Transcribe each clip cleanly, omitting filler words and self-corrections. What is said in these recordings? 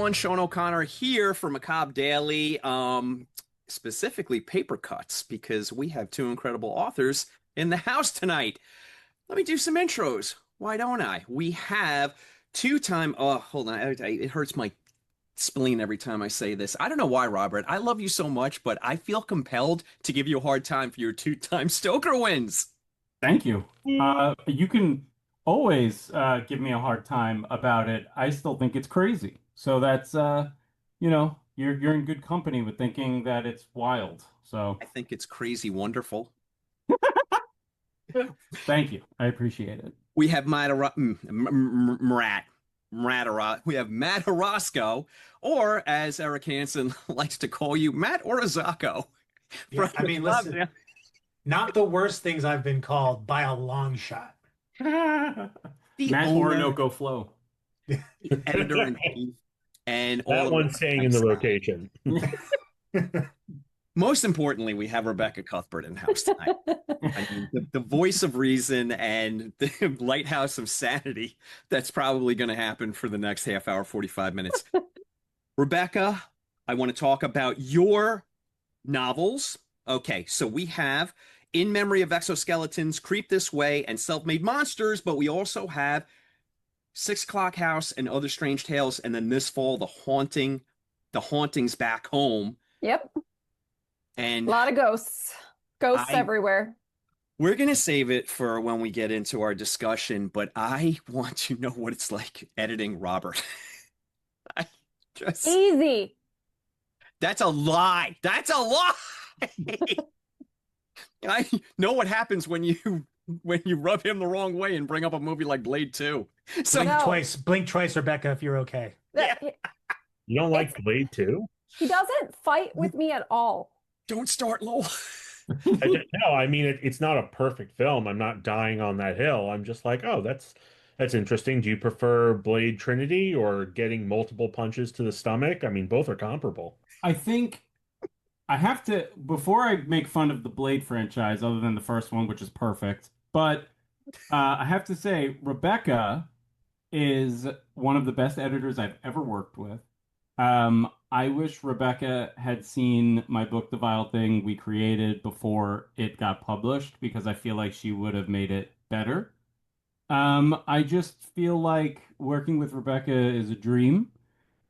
everyone. Sean O'Connor here for Macabre Daily, specifically paper cuts, because we have two incredible authors in the house tonight. Let me do some intros. Why don't I? We have two-time. Oh, hold on. It hurts my spleen every time I say this. I don't know why, Robert. I love you so much, but I feel compelled to give you a hard time for your two-time Stoker wins. Thank you. You can always give me a hard time about it. I still think it's crazy. So that's you're in good company with thinking that it's wild. So I think it's crazy wonderful. thank you. I appreciate it. We have We have Matt Orozco, or as Eric Hansen likes to call you, Matt Orozco. Yeah, I mean, listen, not the worst things I've been called by a long shot. The Matt owner, Orinoco Flow. the editor in chief, and all That of one's staying in the rotation. Most importantly, we have Rebecca Cuthbert in house tonight. I mean, the voice of reason and the lighthouse of sanity that's probably going to happen for the next half hour, 45 minutes. Rebecca, I want to talk about your novels. Okay, so we have In Memory of Exoskeletons, Creep This Way, and Self-Made Monsters, but we also have 6 O'Clock House and Other Strange Tales, and then this fall, The Hauntings Back Home. Yep. And a lot of ghosts. Ghosts everywhere. We're going to save it for when we get into our discussion, but I want to know what it's like editing Robert. I just Easy. That's a lie. That's a lie. I know what happens when you rub him the wrong way and bring up a movie like Blade 2. So Blink twice, Rebecca, if you're okay. Yeah. You don't like Blade 2? He doesn't fight with me at all. Don't start low. No, I mean it's not a perfect film. I'm not dying on that hill. I'm just like, oh, that's interesting. Do you prefer Blade Trinity or getting multiple punches to the stomach? I mean, both are comparable. I think I have to, before I make fun of the Blade franchise, other than the first one, which is perfect, but I have to say, Rebecca is one of the best editors I've ever worked with. I wish Rebecca had seen my book, The Vile Thing We Created, before it got published, because I feel like she would have made it better. I just feel like working with Rebecca is a dream,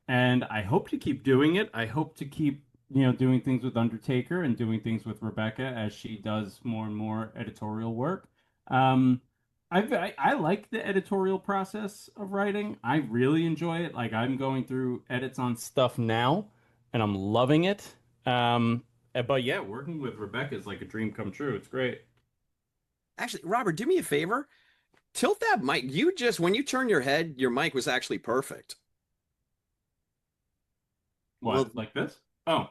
and I hope to keep doing it. I hope to keep, doing things with Undertaker and doing things with Rebecca as she does more and more editorial work. I like the editorial process of writing. I really enjoy it. Like, I'm going through edits on stuff now, and I'm loving it. But yeah, working with Rebecca is like a dream come true. It's great. Actually, Robert, do me a favor. Tilt that mic. When you turn your head, your mic was actually perfect. What, Well, like this? Oh.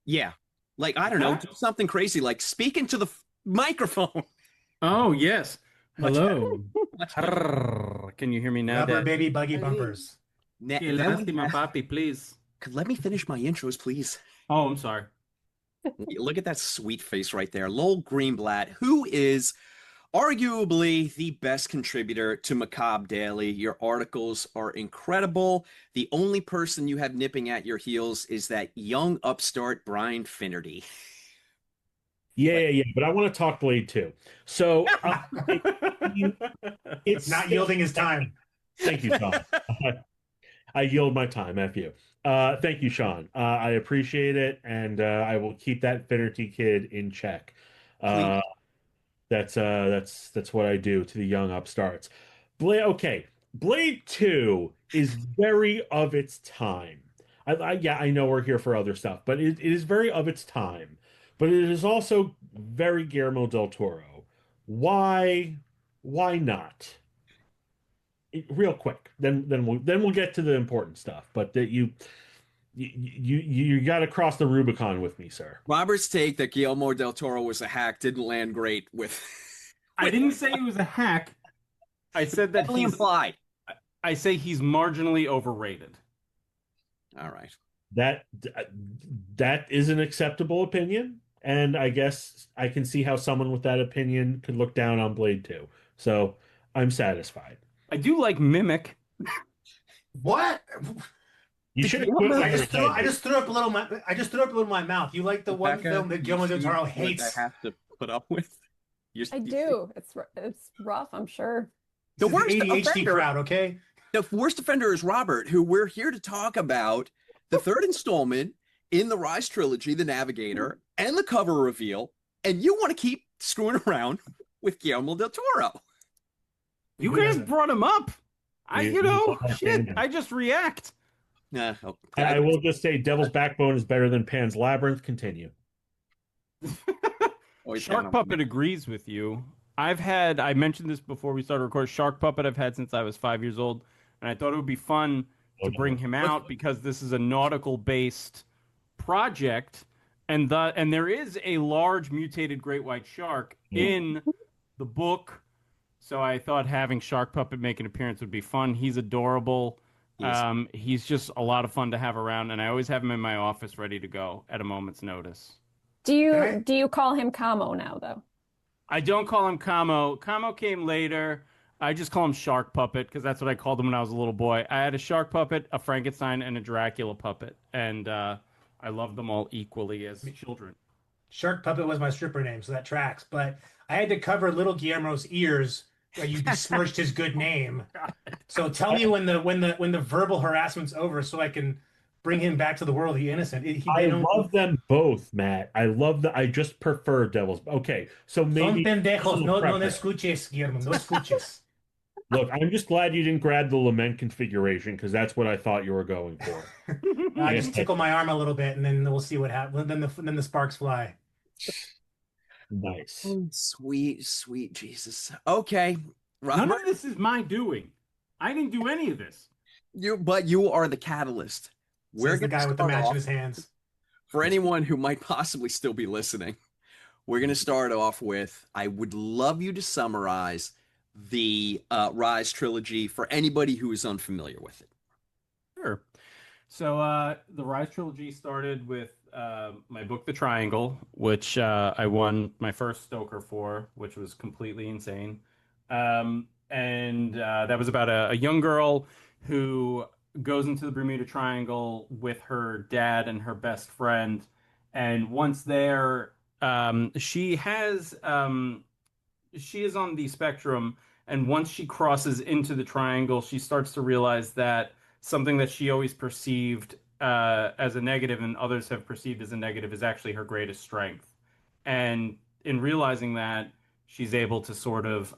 Yeah. Like, I don't know, do something crazy, like speak into the microphone. Oh, yes. Hello. Much Can you hear me now, Rubber Dad? baby buggy bumpers. Papi, please. Let me finish my intros, please. Oh, I'm sorry. Look at that sweet face right there. Lowell Greenblatt, who is arguably the best contributor to Macabre Daily. Your articles are incredible. The only person you have nipping at your heels is that young upstart Brian Finnerty. Yeah, but I want to talk Blade 2. So It's not yielding his time. Thank you, Sean. I yield my time. F you. Thank you, Sean. I appreciate it, and I will keep that Finnerty kid in check. That's what I do to the young upstarts. Blade 2 is very of its time. I know we're here for other stuff, but it is very of its time. But it is also very Guillermo del Toro. Why not? Real quick, then we'll get to the important stuff. But that you got to cross the Rubicon with me, sir. Robert's take that Guillermo del Toro was a hack didn't land great with. I didn't say he was a hack. I said that he's implied. I say he's marginally overrated. All right. That is an acceptable opinion, and I guess I can see how someone with that opinion could look down on Blade 2. So I'm satisfied. I do like Mimic. What? You The should have Guillermo- quit I when you just were threw 10. I just threw up a little I just threw up a little in my mouth. You like the one Rebecca, film that you Guillermo del see Toro what hates? I have to put up with. I do. It's rough, I'm sure. The This is the worst ADHD offender. crowd, okay? The worst offender is Robert, who we're here to talk about the third installment in the Rise trilogy, The Navigator, and the cover reveal, and you want to keep screwing around with Guillermo del Toro. You Who guys doesn't? brought him up. Shit, Damn. I just react. I will just say Devil's Backbone is better than Pan's Labyrinth. Continue. Shark Puppet agrees with you. I mentioned this before we started recording. Shark Puppet I've had since I was 5 years old, and I thought it would be fun Oh, to no. bring him out because this is a nautical based project, and there is a large mutated great white shark in the book. So I thought having Shark Puppet make an appearance would be fun. He's adorable. He's just a lot of fun to have around, and I always have him in my office ready to go at a moment's notice. Do you call him Camo now though? I don't call him Camo. Camo came later. I just call him Shark Puppet because that's what I called him when I was a little boy. I had a Shark Puppet, a Frankenstein, and a Dracula puppet, and I loved them all equally as children. Shark Puppet was my stripper name, so that tracks. But I had to cover little Guillermo's ears where you besmirched his good name. So tell me when the verbal harassment's over, so I can bring him back to the world of the innocent. I love them both, Matt. I just prefer Devil's. Okay, so Son maybe pendejos, no preference. escuches, Guillermo, no escuches. Look, I'm just glad you didn't grab the lament configuration because that's what I thought you were going for. I just tickle my arm a little bit, and then we'll see what happens. Then the sparks fly. Nice. Sweet, sweet Jesus. Okay, None Robert, of this is my doing. I didn't do any of this. but you are the catalyst. We're Says the going guy to with the start match in off, his hands. for anyone who might possibly still be listening, we're going to start off with, I would love you to summarize the Rise trilogy for anybody who is unfamiliar with it. Sure. So the Rise trilogy started with my book, The Triangle, which I won my first Stoker for, which was completely insane. And that was about a young girl who goes into the Bermuda Triangle with her dad and her best friend. And once there, she is on the spectrum, and once she crosses into the triangle, she starts to realize that something that she always perceived as a negative and others have perceived as a negative is actually her greatest strength. And in realizing that, she's able to sort of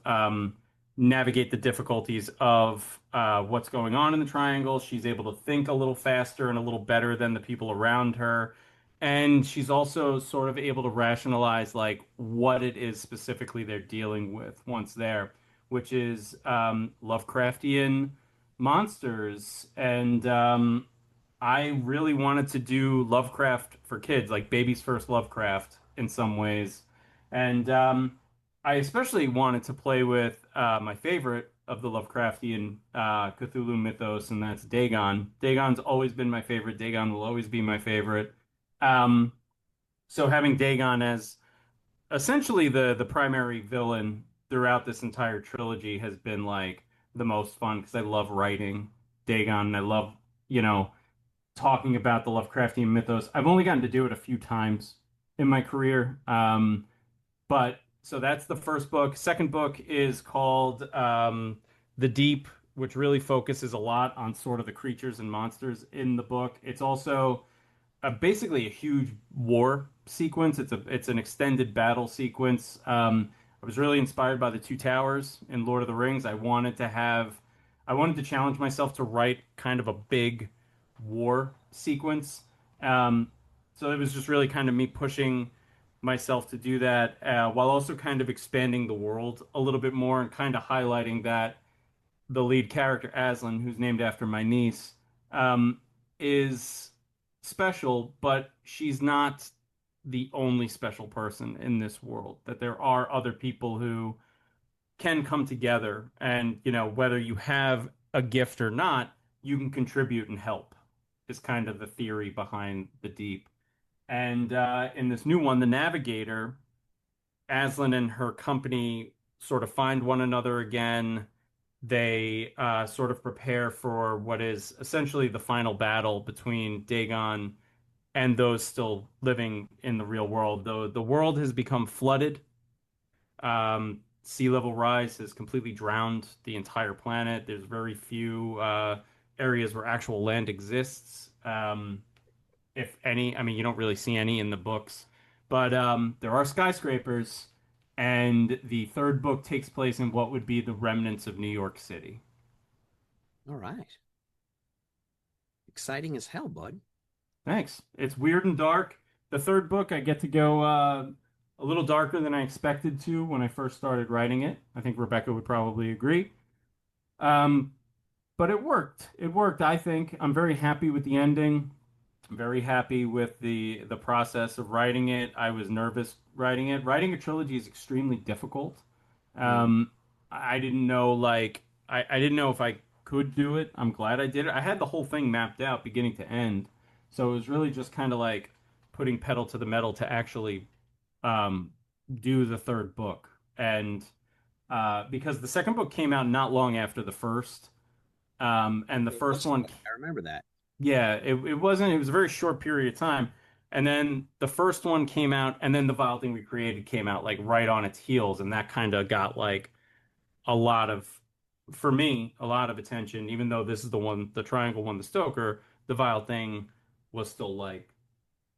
navigate the difficulties of what's going on in the triangle. She's able to think a little faster and a little better than the people around her. And she's also sort of able to rationalize like what it is specifically they're dealing with once there, which is Lovecraftian monsters. And I really wanted to do Lovecraft for kids, like baby's first Lovecraft in some ways. And I especially wanted to play with my favorite of the Lovecraftian Cthulhu mythos, and that's Dagon. Dagon's always been my favorite. Dagon will always be my favorite. Um, so having Dagon as essentially the primary villain throughout this entire trilogy has been like the most fun because I love writing Dagon and I love, you know, talking about the Lovecraftian mythos. I've only gotten to do it a few times in my career. But so that's the first book. Second book is called The Deep, which really focuses a lot on sort of the creatures and monsters in the book. It's also basically a huge war sequence. It's an extended battle sequence. I was really inspired by the Two Towers in Lord of the Rings. I wanted to challenge myself to write kind of a big war sequence. So it was just really kind of me pushing myself to do that, while also kind of expanding the world a little bit more and kind of highlighting that the lead character, Azlynn, who's named after my niece, is special, but she's not the only special person in this world. That there are other people who can come together, and you know, whether you have a gift or not, you can contribute and help. Is kind of the theory behind the Deep. And in this new one, the Navigator, Azlynn and her company sort of find one another again, they sort of prepare for what is essentially the final battle between Dagon and those still living in the real world. Though the world has become flooded, sea level rise has completely drowned the entire planet. There's very few areas where actual land exists. If any, I mean, you don't really see any in the books, but there are skyscrapers, and the third book takes place in what would be the remnants of New York City. All right. Exciting as hell, bud. Thanks. It's weird and dark. The third book, I get to go a little darker than I expected to when I first started writing it. I think Rebecca would probably agree. Um, but it worked. It worked, I think. I'm very happy with the ending. I'm very happy with the process of writing it. I was nervous writing it. Writing a trilogy is extremely difficult. Mm. Um, I didn't know I didn't know if I could do it. I'm glad I did it. I had the whole thing mapped out beginning to end. So it was really just kind of like putting pedal to the metal to actually um, do the third book. And because the second book came out not long after the first, and the It first was one, fun. I remember that. yeah, it wasn't, it was a very short period of time. And then the first one came out, and then the Vile Thing We Created came out like right on its heels, and that kind of got like a lot of, for me, a lot of attention, even though this is the one, the Triangle won the Stoker, the Vile Thing was still like,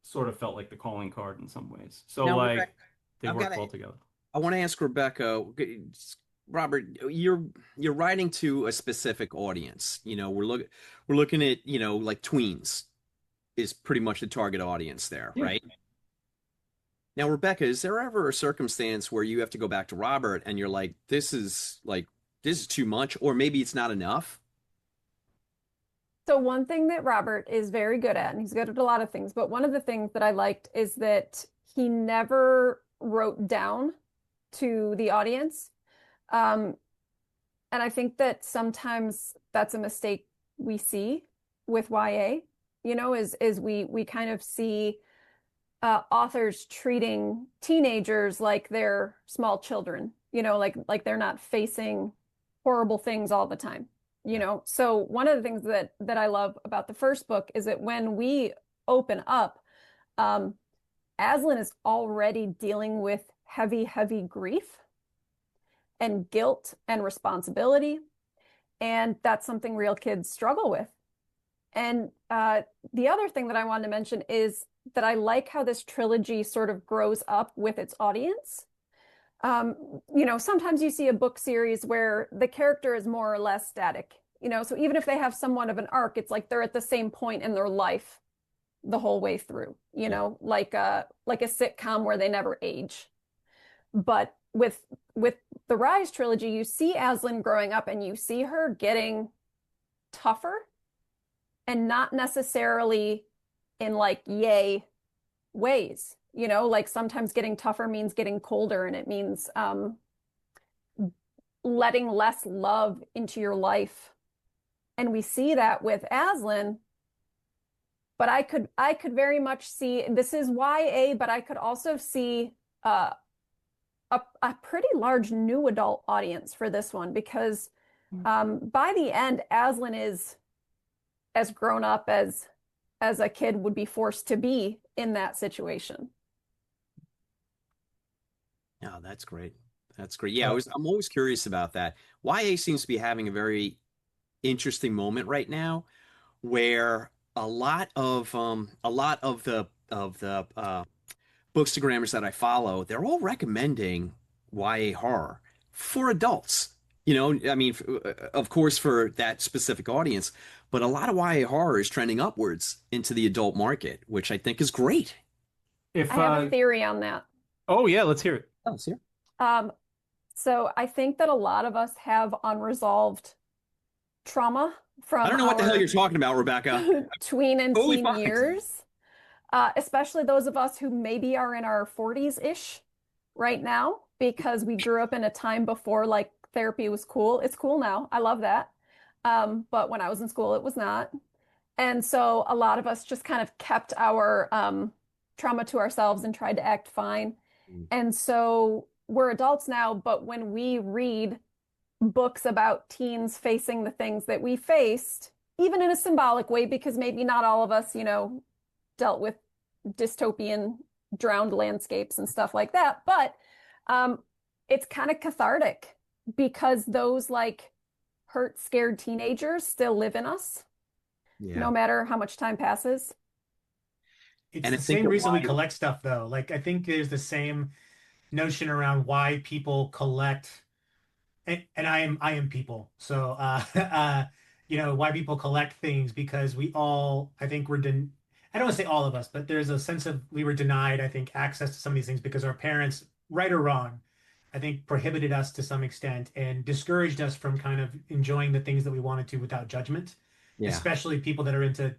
sort of felt like the calling card in some ways. So Now, like, Rebecca, they I've got work to. well together. I want to ask Rebecca, Robert, you're writing to a specific audience. We're looking at like tweens is pretty much the target audience there, Yeah. right? Now, Rebecca, is there ever a circumstance where you have to go back to Robert and you're like, this is too much, or maybe it's not enough? So one thing that Robert is very good at, and he's good at a lot of things, but one of the things that I liked is that he never wrote down to the audience. Um, and I think that sometimes that's a mistake we see with YA, is we kind of see authors treating teenagers like they're small children, like they're not facing horrible things all the time, Yeah. So one of the things that I love about the first book is that when we open up, um, Azlynn is already dealing with heavy, heavy grief and guilt and responsibility, and that's something real kids struggle with. And the other thing that I wanted to mention is that I like how this trilogy sort of grows up with its audience. Sometimes you see a book series where the character is more or less static, so even if they have somewhat of an arc, it's like they're at the same point in their life the whole way through, Yeah. like a sitcom where they never age. But with the Rise trilogy, you see Azlynn growing up and you see her getting tougher and not necessarily in like yay ways. Like sometimes getting tougher means getting colder, and it means letting less love into your life. And we see that with Azlynn, but I could very much see this is YA, but I could also see a pretty large new adult audience for this one because by the end, Azlynn is as grown up as a kid would be forced to be in that situation. Oh, that's great. That's great. Yeah, I'm always curious about that. YA seems to be having a very interesting moment right now where a lot of the bookstagrammers that I follow, they're all recommending YA horror for adults. I mean, of course, for that specific audience, but a lot of YA horror is trending upwards into the adult market, which I think is great. If I have a theory on that. oh yeah, let's hear it. Oh, see? Um, so I think that a lot of us have unresolved trauma I from don't know what the hell our you're talking about, Rebecca. tween and Totally teen fine. years, especially those of us who maybe are in our 40s-ish right now, because we grew up in a time before like therapy was cool. It's cool now. I love that. But when I was in school, it was not. And so a lot of us just kind of kept our trauma to ourselves and tried to act fine. Mm. And so we're adults now, but when we read books about teens facing the things that we faced, even in a symbolic way, because maybe not all of us, dealt with dystopian drowned landscapes and stuff like that. But it's kind of cathartic because those like hurt, scared teenagers still live in us, no matter how much time passes. It's And the I think same reason we why, collect stuff, though. Like, I think there's the same notion around why people collect, and I am people. So, why people collect things because we all, I think I don't want to say all of us, but there's a sense of we were denied, I think, access to some of these things because our parents, right or wrong, I think prohibited us to some extent and discouraged us from kind of enjoying the things that we wanted to without judgment, yeah. especially people that are into,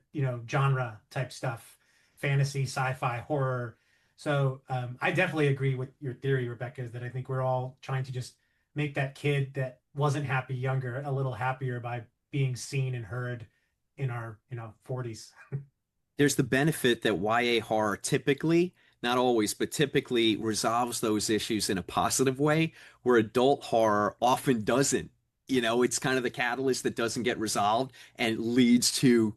genre type stuff, fantasy, sci-fi, horror. So I definitely agree with your theory, Rebecca, is that I think we're all trying to just make that kid that wasn't happy younger a little happier by being seen and heard in our, 40s. There's the benefit that YA horror typically, not always, but typically resolves those issues in a positive way, where adult horror often doesn't. It's kind of the catalyst that doesn't get resolved and leads to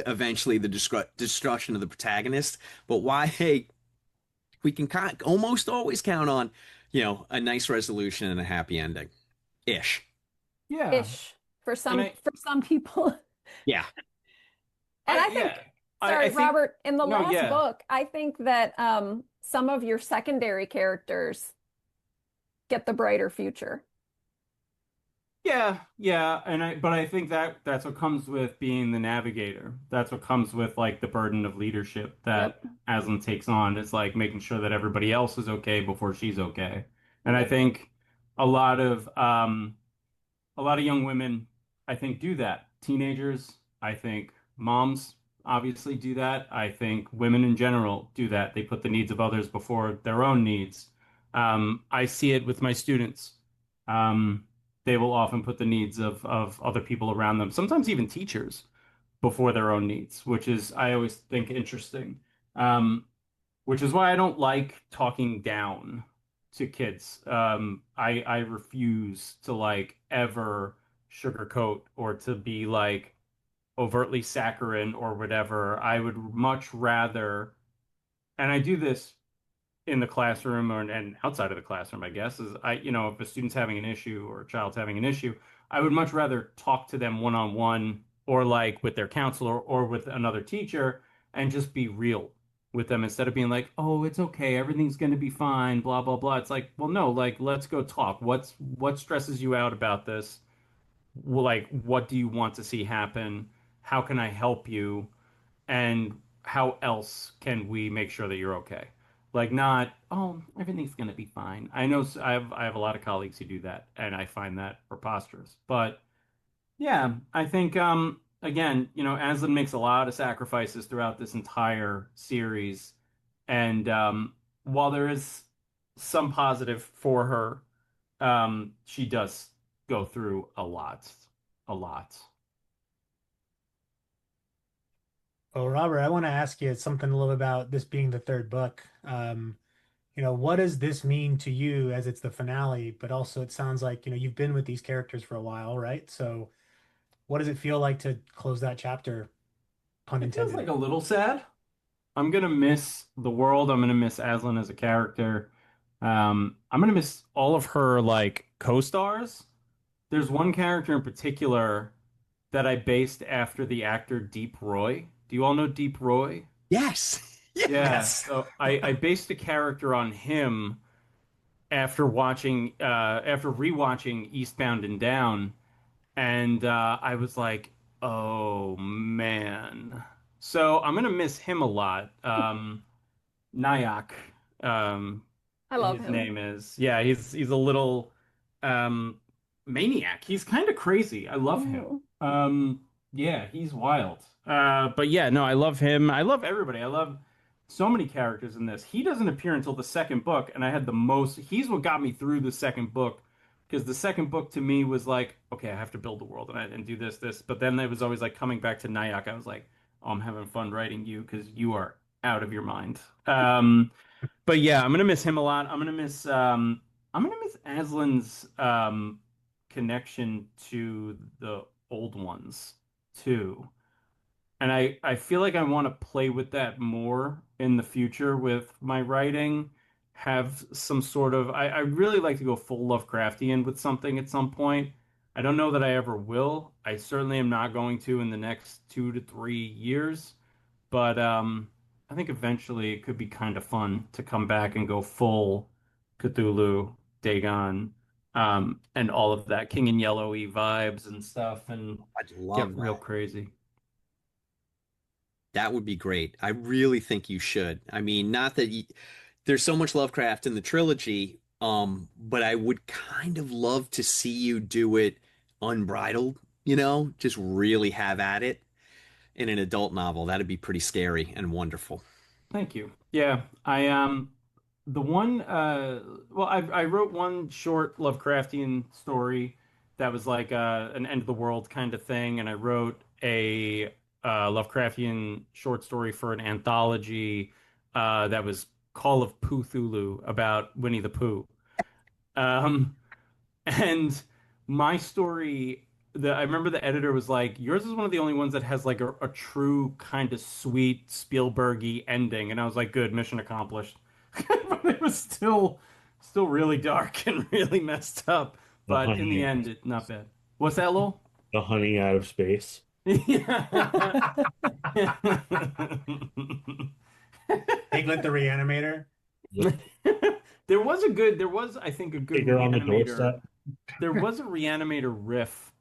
eventually the destruction of the protagonist. But YA, we can almost always count on, a nice resolution and a happy ending, ish. Yeah. Ish for And some people. Yeah. And I yeah. think, sorry, I think Robert, in the no, last yeah. book, I think that some of your secondary characters get the brighter future. Yeah, yeah, but I think that's what comes with being the navigator. That's what comes with like the burden of leadership that Yep. Azlynn takes on. Is like making sure that everybody else is okay before she's okay. And I think a lot of um a lot of young women, I think, do that. Teenagers, I think moms obviously do that. I think women in general do that. They put the needs of others before their own needs. I see it with my students. Um, they will often put the needs of other people around them, sometimes even teachers, before their own needs, which is, I always think, interesting. Um, which is why I don't like talking down to kids. I refuse to like ever sugarcoat or to be like overtly saccharine or whatever. I would much rather, and I do this in the classroom and outside of the classroom, I guess, is if a student's having an issue or a child's having an issue, I would much rather talk to them one-on-one or like with their counselor or with another teacher and just be real with them instead of being like, oh, it's okay, everything's going to be fine, blah, blah, blah. It's like, well, no, like, let's go talk. What stresses you out about this? Well, like, what do you want to see happen? How can I help you? And how else can we make sure that you're okay? Like not, oh, everything's gonna be fine. I know I have a lot of colleagues who do that, and I find that preposterous. But yeah, I think again, Aslan makes a lot of sacrifices throughout this entire series, and while there is some positive for her, she does go through a lot, a lot. Well, Robert, I want to ask you something a little about this being the third book. What does this mean to you as it's the finale? But also, it sounds like, you've been with these characters for a while, right? So, what does it feel like to close that chapter, pun It feels intended? like a little sad. I'm gonna miss the world. I'm gonna miss Aslan as a character. I'm gonna miss all of her like co-stars. There's one character in particular that I based after the actor Deep Roy. Do you all know Deep Roy? Yes. Yeah. Yes. So I based a character on him after rewatching Eastbound and Down, and I was like, oh man. So I'm gonna miss him a lot. Nyack, um, I love his him. name is. Yeah, he's a little um maniac. He's kind of crazy. I love him. Mhm. Yeah, he's wild. But yeah, no, I love him. I love everybody. I love so many characters in this. He doesn't appear until the second book, and I had the most. He's what got me through the second book. Because the second book to me was like, okay, I have to build the world and do this. But then it was always like coming back to Nyack. I was like, oh, I'm having fun writing you because you are out of your mind. But yeah, I'm gonna miss him a lot. I'm gonna miss Aslan's connection to the old ones too. And I feel like I want to play with that more in the future with my writing. Have some sort of I really like to go full Lovecraftian with something at some point. I don't know that I ever will. I certainly am not going to in the next 2 to 3 years. But I think eventually it could be kind of fun to come back and go full Cthulhu, Dagon, and all of that King in Yellowy vibes and stuff and I'd get love real that. crazy. That would be great. I really think you should. I mean, not that there's so much Lovecraft in the trilogy, but I would kind of love to see you do it unbridled, just really have at it in an adult novel. That'd be pretty scary and wonderful. Thank you. Yeah, I the one well I wrote one short Lovecraftian story that was like an end of the world kind of thing, and I wrote a Lovecraftian short story for an anthology that was Call of Cthulhu about Winnie the Pooh. Um, and my story, I remember the editor was like, yours is one of the only ones that has like a true kind of sweet Spielbergy ending. And I was like, good, mission accomplished. But it was still really dark and really messed up. The But in the honey, end, it not bad. What's that, Lowell? the honey out of space. Yeah. Piglet the Reanimator. Yep. There was, I think, a good Figure on the reanimator. doorstep. There was a reanimator riff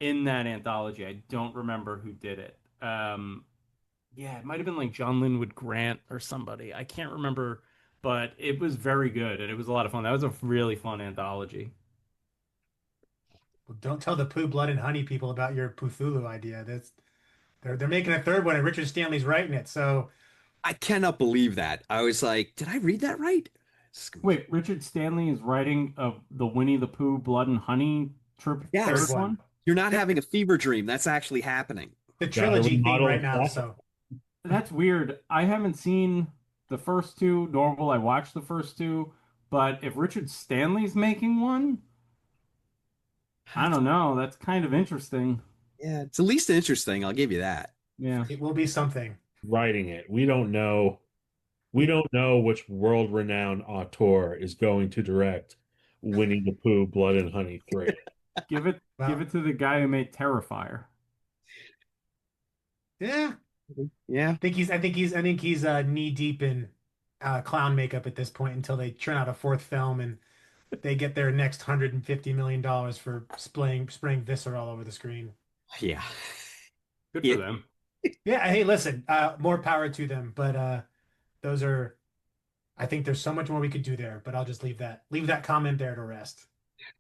in that anthology. I don't remember who did it. Yeah, it might have been like John Linwood Grant or somebody. I can't remember, but it was very good and it was a lot of fun. That was a really fun anthology. Well, don't tell the Pooh Blood and Honey people about your Cthulhu idea. They're making a third one and Richard Stanley's writing it. So I cannot believe that. I was like, did I read that right? Wait, Richard Stanley is writing the Winnie the Pooh Blood and Honey Yes. third one? You're not having a fever dream. That's actually happening. the Gotta trilogy thing remodel right now. that. So That's weird. I haven't seen the first two, nor will I watch the first two. But if Richard Stanley's making one, I don't know. That's kind of interesting. Yeah, it's at least interesting. I'll give you that. Yeah. it will be something. Writing it. We don't know. We don't know which world-renowned auteur is going to direct Winnie the Pooh, Blood and Honey 3. Give it Wow. give it to the guy who made Terrifier. Yeah, Yeah. I think he's knee deep in clown makeup at this point until they churn out a fourth film and they get their next $150 million for spraying viscera all over the screen. Yeah. Good Yeah. for them. Yeah, hey, listen, more power to them, but those are I think there's so much more we could do there, but I'll just leave that comment there to rest.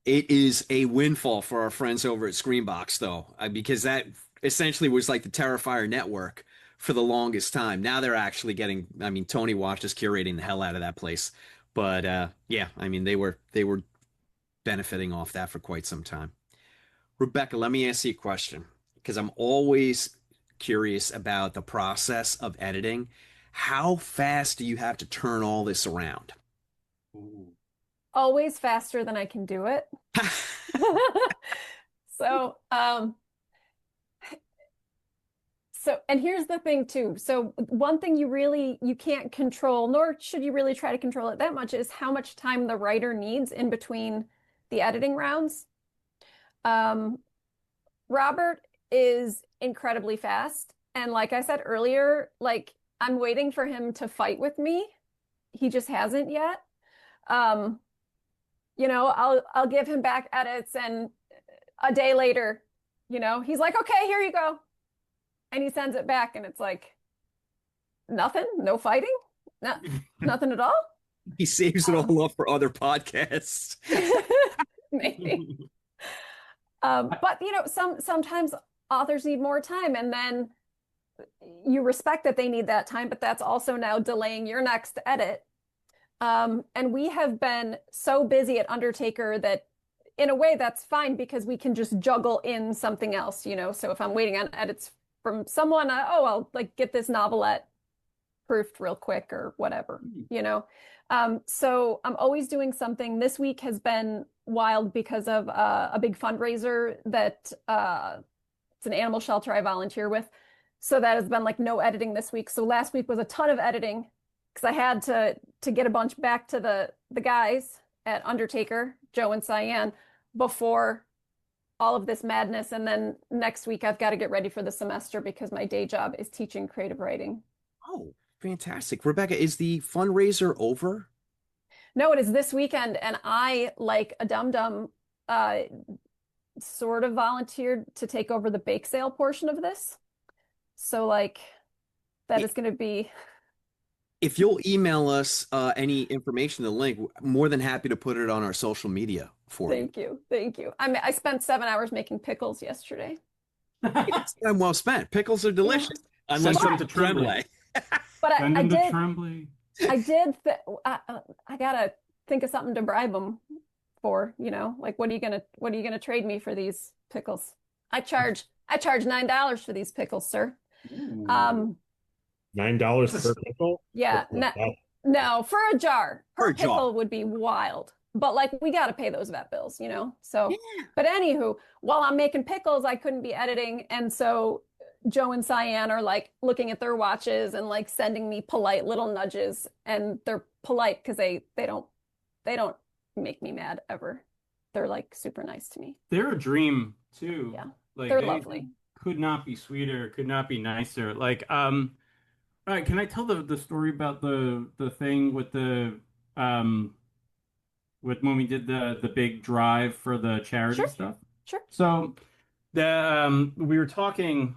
It is a windfall for our friends over at Screenbox, though, because that essentially was like the Terrifier network for the longest time. Now they're actually getting, I mean, Tony Wash is curating the hell out of that place. But yeah, I mean, they were benefiting off that for quite some time. Rebecca, let me ask you a question because I'm always curious about the process of editing. How fast do you have to turn all this around? Always faster than I can do it. So, and here's the thing too. So one thing you can't control, nor should you really try to control it that much, is how much time the writer needs in between the editing rounds. Robert is incredibly fast. And like I said earlier, like I'm waiting for him to fight with me. He just hasn't yet. I'll give him back edits and a day later, he's like, okay, here you go. And he sends it back and it's like, nothing, no fighting, nothing at all. He saves it all up for other podcasts. Maybe. But sometimes authors need more time and then you respect that they need that time, but that's also now delaying your next edit. And we have been so busy at Undertaker that in a way that's fine because we can just juggle in something else, So if I'm waiting on edits from someone, I'll like get this novelette proofed real quick or whatever, So I'm always doing something. This week has been wild because of a big fundraiser that it's an animal shelter I volunteer with. So that has been like no editing this week. So last week was a ton of editing because I had to get a bunch back to the guys at Undertaker, Joe and Cyan, before all of this madness. And then next week I've got to get ready for the semester because my day job is teaching creative writing. Oh, fantastic. Rebecca, is the fundraiser over? No, it is this weekend, and I, like a dum-dum, sort of volunteered to take over the bake sale portion of this. So like that is going to be. If you'll email us any information, the link, more than happy to put it on our social media for you. Thank you. Thank you. I spent 7 hours making pickles yesterday. It's time well spent. Pickles are delicious. Unless Send you're them to Tremblay. But Send I them to did. Tremblay. I gotta think of something to bribe them for. Like what are you gonna trade me for these pickles? I charge $9 for these pickles, sir. Ooh. $9 per pickle? Yeah, no, for a jar. For a Per pickle jar. would be wild. But like we got to pay those vet bills, So, Yeah. but anywho, while I'm making pickles, I couldn't be editing, and so Joe and Cyan are like looking at their watches and like sending me polite little nudges, and they're polite because they don't make me mad ever. They're like super nice to me. They're a dream too. Yeah, Like they're they lovely. could not be sweeter, could not be nicer. Like, all right, can I tell the story about the thing with the with when we did the big drive for the charity Sure. stuff? Sure. So we were talking,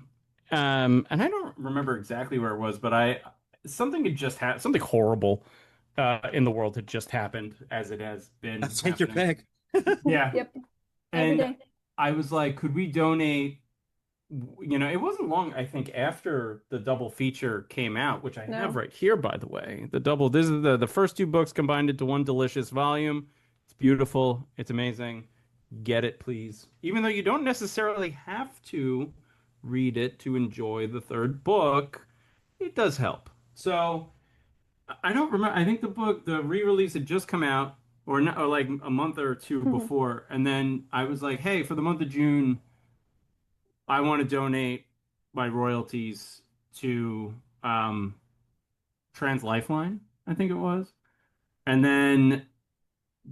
and I don't remember exactly where it was, but something had just happened, something horrible in the world had just happened, as it has been Take your happening. pick. Yeah. Yep. Every And day. I was like, could we donate? It wasn't long, I think, after the double feature came out, which I No. have right here, by the way. This is the first 2 books combined into one delicious volume. It's beautiful. It's amazing. Get it, please. Even though you don't necessarily have to read it to enjoy the 3rd book, it does help. So I don't remember. I think the re-release had just come out, or like a month or 2 before, and then I was like, hey, for the month of June, I want to donate my royalties to Trans Lifeline, I think it was. And then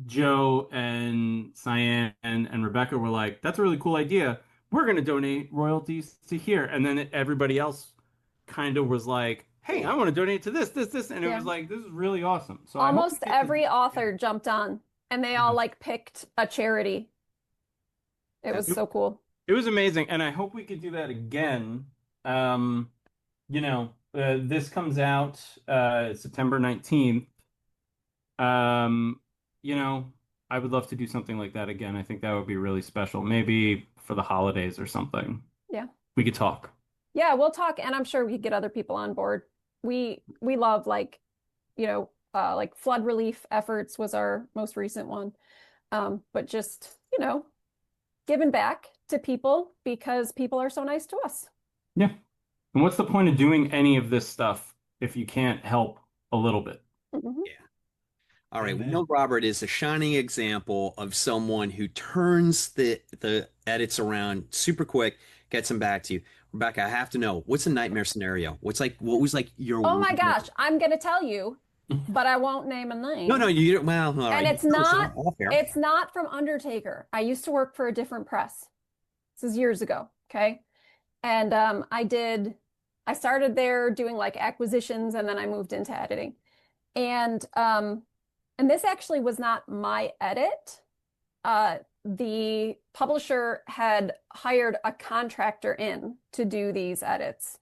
Joe and Cyan and Rebecca were like, that's a really cool idea. We're going to donate royalties to here. And then everybody else kind of was like, hey, I want to donate to this. And it Yeah. was like, this is really awesome. So Almost I hope we get to- every author jumped on, and they all like picked a charity. It was so cool. It was amazing, and I hope we could do that again. This comes out September 19th. I would love to do something like that again. I think that would be really special. Maybe for the holidays or something. Yeah. We could talk. Yeah, we'll talk, and I'm sure we could get other people on board. We love like flood relief efforts was our most recent one. But just, giving back to people because people are so nice to us. Yeah. And what's the point of doing any of this stuff if you can't help a little bit? Mhm. Yeah. All right. We know Robert is a shining example of someone who turns the edits around super quick, gets them back to you. Rebecca, I have to know, what's a nightmare scenario? What was like your Oh my gosh, I'm gonna tell you, but I won't name a name. No, you don't. Well, all right. And it's not Fair. it's not from Undertaker. I used to work for a different press. This is years ago, okay? And I started there doing like acquisitions, and then I moved into editing. And this actually was not my edit. The publisher had hired a contractor in to do these edits.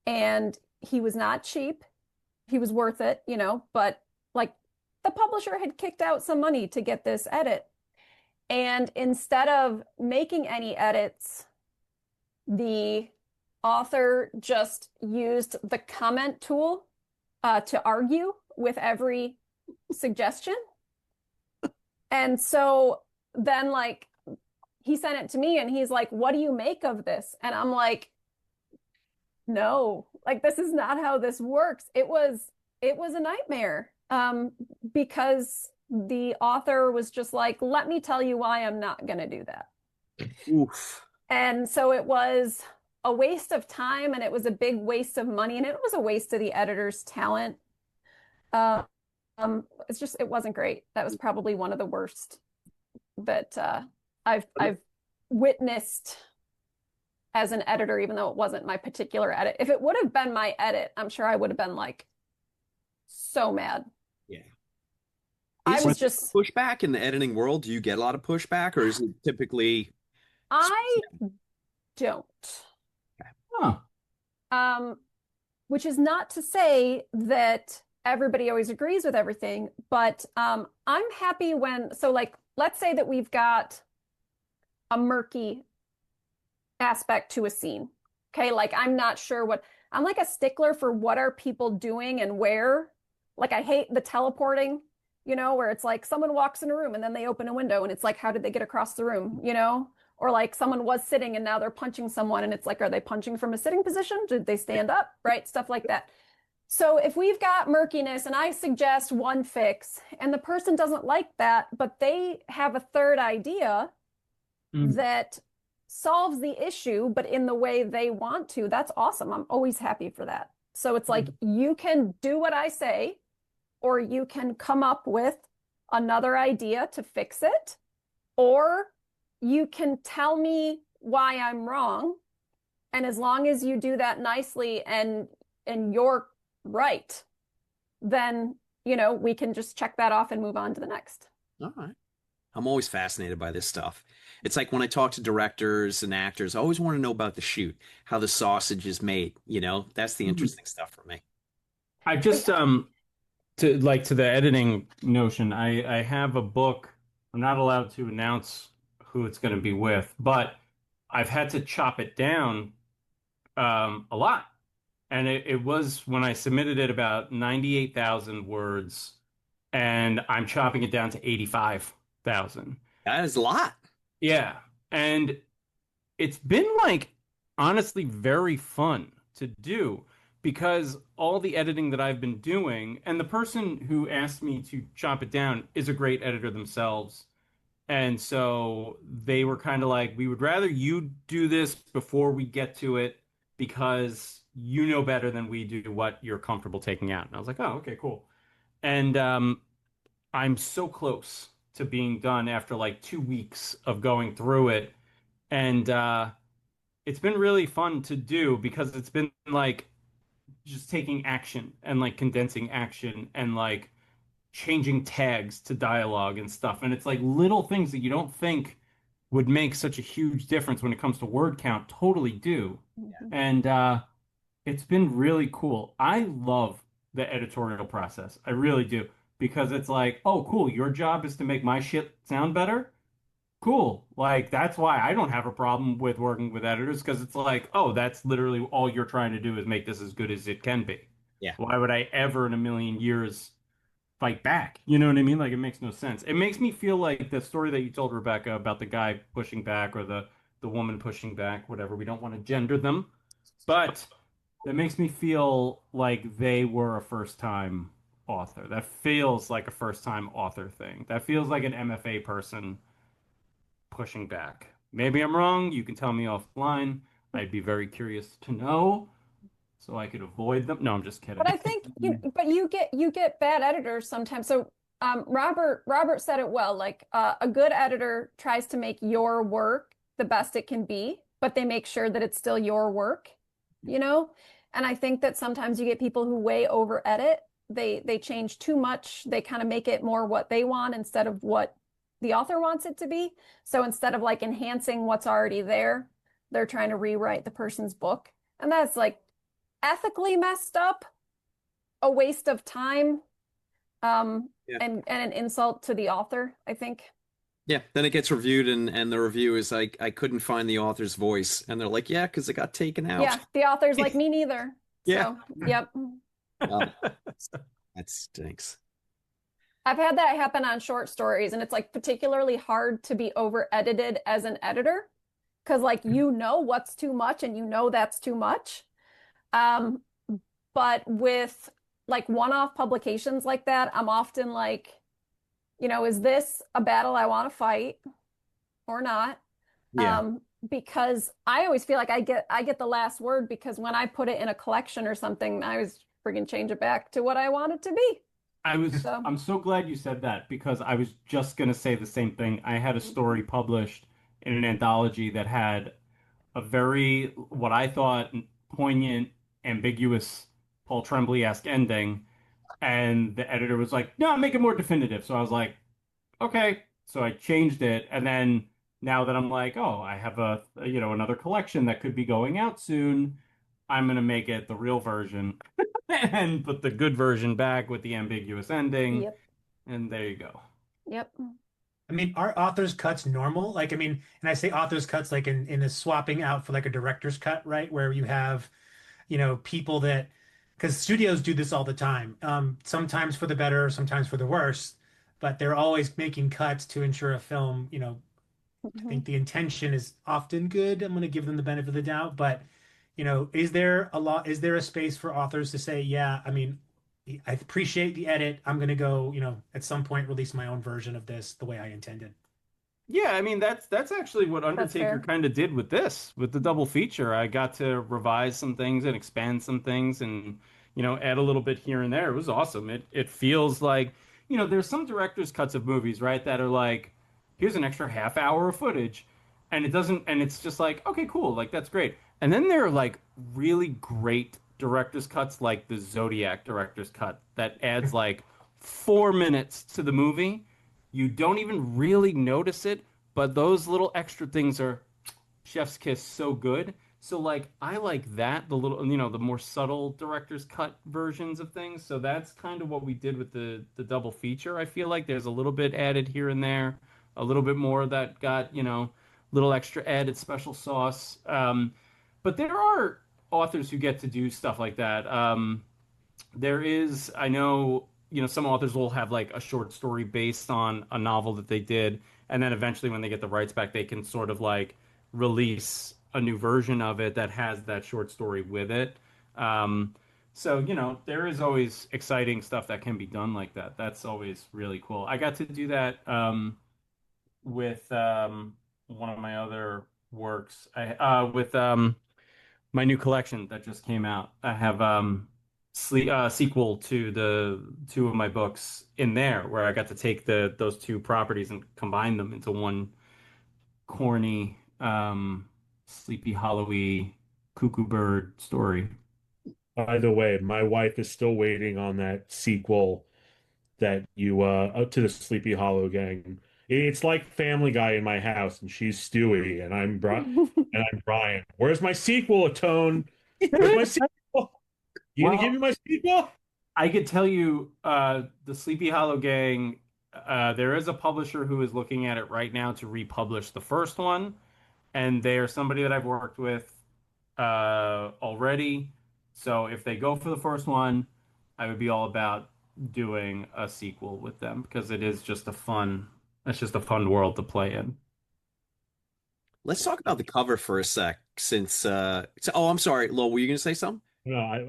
And he was not cheap. He was worth it, but like the publisher had kicked out some money to get this edit. And instead of making any edits, the author just used the comment tool to argue with every suggestion. And so then like he sent it to me and he's like, what do you make of this? And I'm like, no, like this is not how this works. It was a nightmare because the author was just like, let me tell you why I'm not going to do that. Oof. And so it was a waste of time and it was a big waste of money and it was a waste of the editor's talent. Uh, it wasn't great. That was probably one of the worst that I've witnessed as an editor, even though it wasn't my particular edit. If it would have been my edit, I'm sure I would have been like so mad. Yeah. I was just pushback in the editing world. Do you get a lot of pushback, or is it typically? I don't. Huh. Which is not to say that everybody always agrees with everything, but I'm happy when, so like, let's say that we've got a murky aspect to a scene. Okay, like I'm not sure I'm like a stickler for what are people doing and where. Like I hate the teleporting, where it's like someone walks in a room and then they open a window and it's like, how did they get across the room, Or like someone was sitting and now they're punching someone and it's like, are they punching from a sitting position? Did they stand up? Right? Stuff like that. So if we've got murkiness and I suggest one fix and the person doesn't like that, but they have a third idea that solves the issue, but in the way they want to, that's awesome. I'm always happy for that. So it's like, you can do what I say, or you can come up with another idea to fix it, or you can tell me why I'm wrong. And as long as you do that nicely and you're right, then, we can just check that off and move on to the next. All right. I'm always fascinated by this stuff. It's like when I talk to directors and actors, I always want to know about the shoot, how the sausage is made. That's the interesting stuff for me. I just to the editing notion, I have a book. I'm not allowed to announce who it's going to be with, but I've had to chop it down a lot. And it was, when I submitted it, about 98,000 words, and I'm chopping it down to 85,000. That is a lot. Yeah. And it's been like, honestly, very fun to do because all the editing that I've been doing, and the person who asked me to chop it down is a great editor themselves. And so they were kind of like, we would rather you do this before we get to it because you know better than we do what you're comfortable taking out. And I was like, oh, okay, cool. And I'm so close to being done after like 2 weeks of going through it. And it's been really fun to do because it's been like just taking action and like condensing action and like changing tags to dialogue and stuff. And it's like little things that you don't think would make such a huge difference when it comes to word count totally do. And it's been really cool. I love the editorial process. I really do. Because it's like, oh, cool, your job is to make my shit sound better. Cool. Like, that's why I don't have a problem with working with editors, because it's like, oh, that's literally all you're trying to do is make this as good as it can be. Yeah. Why would I ever in a million years fight back? You know what I mean? Like, it makes no sense. It makes me feel like the story that you told, Rebecca, about the guy pushing back or the woman pushing back, whatever. We don't want to gender them. But that makes me feel like they were a first-time author. That feels like a first-time author thing. That feels like an MFA person pushing back. Maybe I'm wrong. You can tell me offline. I'd be very curious to know so I could avoid them. No, I'm just kidding. But I think you get bad editors sometimes. So Robert said it well. Like a good editor tries to make your work the best it can be, but they make sure that it's still your work, And I think that sometimes you get people who way over edit. They change too much. They kind of make it more what they want instead of what the author wants it to be. So instead of like enhancing what's already there, they're trying to rewrite the person's book. And that's like ethically messed up, a waste of time, and an insult to the author, I think. Yeah, then it gets reviewed and the review is like, I couldn't find the author's voice. And they're like, yeah, because it got taken out. Yeah, the author's like, me neither. Yeah. So, yep. That stinks. I've had that happen on short stories, and it's like particularly hard to be over edited as an editor because like what's too much and that's too much. But with like one-off publications like that, I'm often like, is this a battle I want to fight or not? Yeah. Because I always feel like I get the last word because when I put it in a collection or something, I always friggin' change it back to what I want it to be. So, I'm so glad you said that because I was just gonna say the same thing. I had a story published in an anthology that had a very, what I thought, poignant, ambiguous Paul Tremblay-esque ending, and the editor was like, "No, make it more definitive." So I was like, "Okay." So I changed it, and then now that I'm like, "Oh, I have another collection that could be going out soon," I'm gonna make it the real version and put the good version back with the ambiguous ending, yep, and there you go. yep. I mean, are author's cuts normal? Like, I mean, and I say author's cuts like in a swapping out for like a director's cut, right? Where you have, people that, because studios do this all the time, sometimes for the better, sometimes for the worse, but they're always making cuts to ensure a film, I Mhm. think the intention is often good. I'm going to give them the benefit of the doubt, but is there a space for authors to say, yeah, I mean, I appreciate the edit. I'm going to go, at some point release my own version of this the way I intended. Yeah, I mean that's actually what That's Undertaker fair. kind of did with this, with the double feature. I got to revise some things and expand some things and add a little bit here and there. It was awesome. It feels like, there's some director's cuts of movies, right, that are like, here's an extra half hour of footage, and it's just like, okay, cool, like that's great. And then there are like really great director's cuts, like the Zodiac director's cut that adds like 4 minutes to the movie. You don't even really notice it, but those little extra things are chef's kiss so good. So like I like that, the little, the more subtle director's cut versions of things. So that's kind of what we did with the double feature. I feel like there's a little bit added here and there, a little bit more that got, little extra added special sauce. But there are authors who get to do stuff like that. There is, I know, some authors will have like a short story based on a novel that they did, and then eventually when they get the rights back, they can sort of like release a new version of it that has that short story with it. So, there is always exciting stuff that can be done like that. That's always really cool. I got to do that with one of my other works. With my new collection that just came out. I have sequel to the two of my books in there, where I got to take those two properties and combine them into one corny, Sleepy Hollowy cuckoo bird story. By the way, my wife is still waiting on that sequel that you to the Sleepy Hollow Gang. It's like Family Guy in my house, and she's Stewie, and I'm Brian. Where's my sequel, Ottone? Where's my sequel? You gonna give me Well, my sequel? I could tell you, the Sleepy Hollow Gang, there is a publisher who is looking at it right now to republish the first one, and they are somebody that I've worked with already. So if they go for the first one, I would be all about doing a sequel with them because it's just a fun world to play in. Let's talk about the cover for a sec, oh, I'm sorry, Lowell, were you gonna say something? No,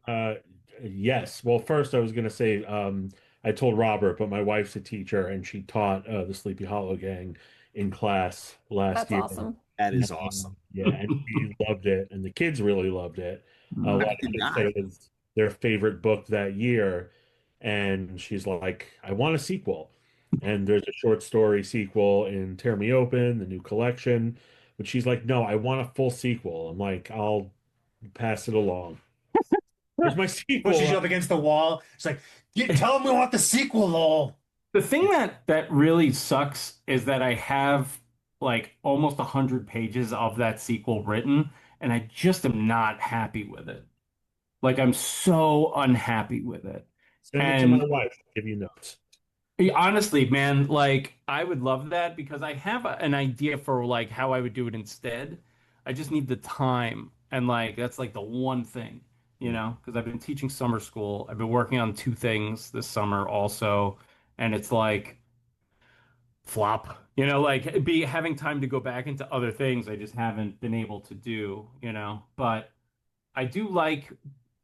yes. Well, first I was gonna say, I told Robert, but my wife's a teacher, and she taught the Sleepy Hollow Gang in class last That's year. awesome. That is awesome. Yeah, and she loved it, and the kids really loved it. A lot I of did kids not. said it was their favorite book that year, and she's like, "I want a sequel." And there's a short story sequel in Tear Me Open, the new collection, but she's like, "No, I want a full sequel." I'm like, "I'll pass it along." Where's my Pushes sequel? you up against the wall. It's like, tell them we want the sequel, lol. The thing that really sucks is that I have like almost 100 pages of that sequel written, and I just am not happy with it. Like I'm so unhappy with it. Send it to my And wife. Give you notes. honestly, man, like I would love that because I have an idea for like how I would do it instead. I just need the time, and like that's like the one thing, because I've been teaching summer school. I've been working on two things this summer also, and it's like flop. Like be having time to go back into other things I just haven't been able to do. But I do like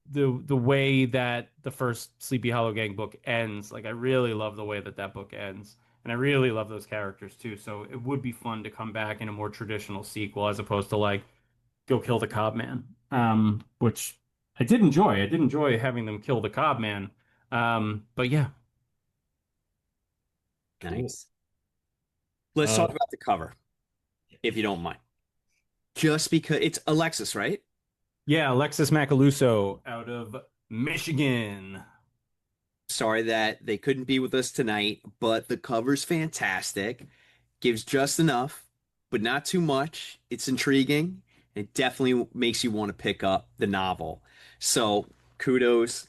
the way that the first Sleepy Hollow Gang book ends. Like I really love the way that that book ends. And I really love those characters too. So it would be fun to come back in a more traditional sequel as opposed to like go kill the Cobb Man. Which I did enjoy. I did enjoy having them kill the Cobb Man. But yeah. Nice. Let's Uh, talk about the cover, if you don't mind. Just because it's Alexis, right? Yeah, Alexis Macaluso out of Michigan. Sorry that they couldn't be with us tonight, but the cover's fantastic. Gives just enough, but not too much. It's intriguing. It definitely makes you want to pick up the novel. So kudos,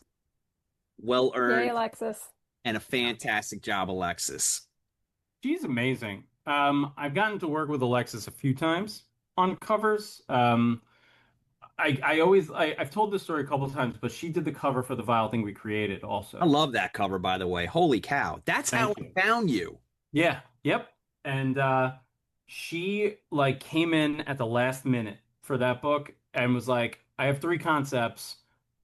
well Yay, earned, Alexis. and a fantastic job, Alexis. She's amazing. I've gotten to work with Alexis a few times on covers. I've told this story a couple of times, but she did the cover for The Vile Thing We Created I also. love that cover, by the way. Holy cow. That's how Thank you. I found you. Yeah, yep. And she like came in at the last minute for that book and was like, I have three concepts.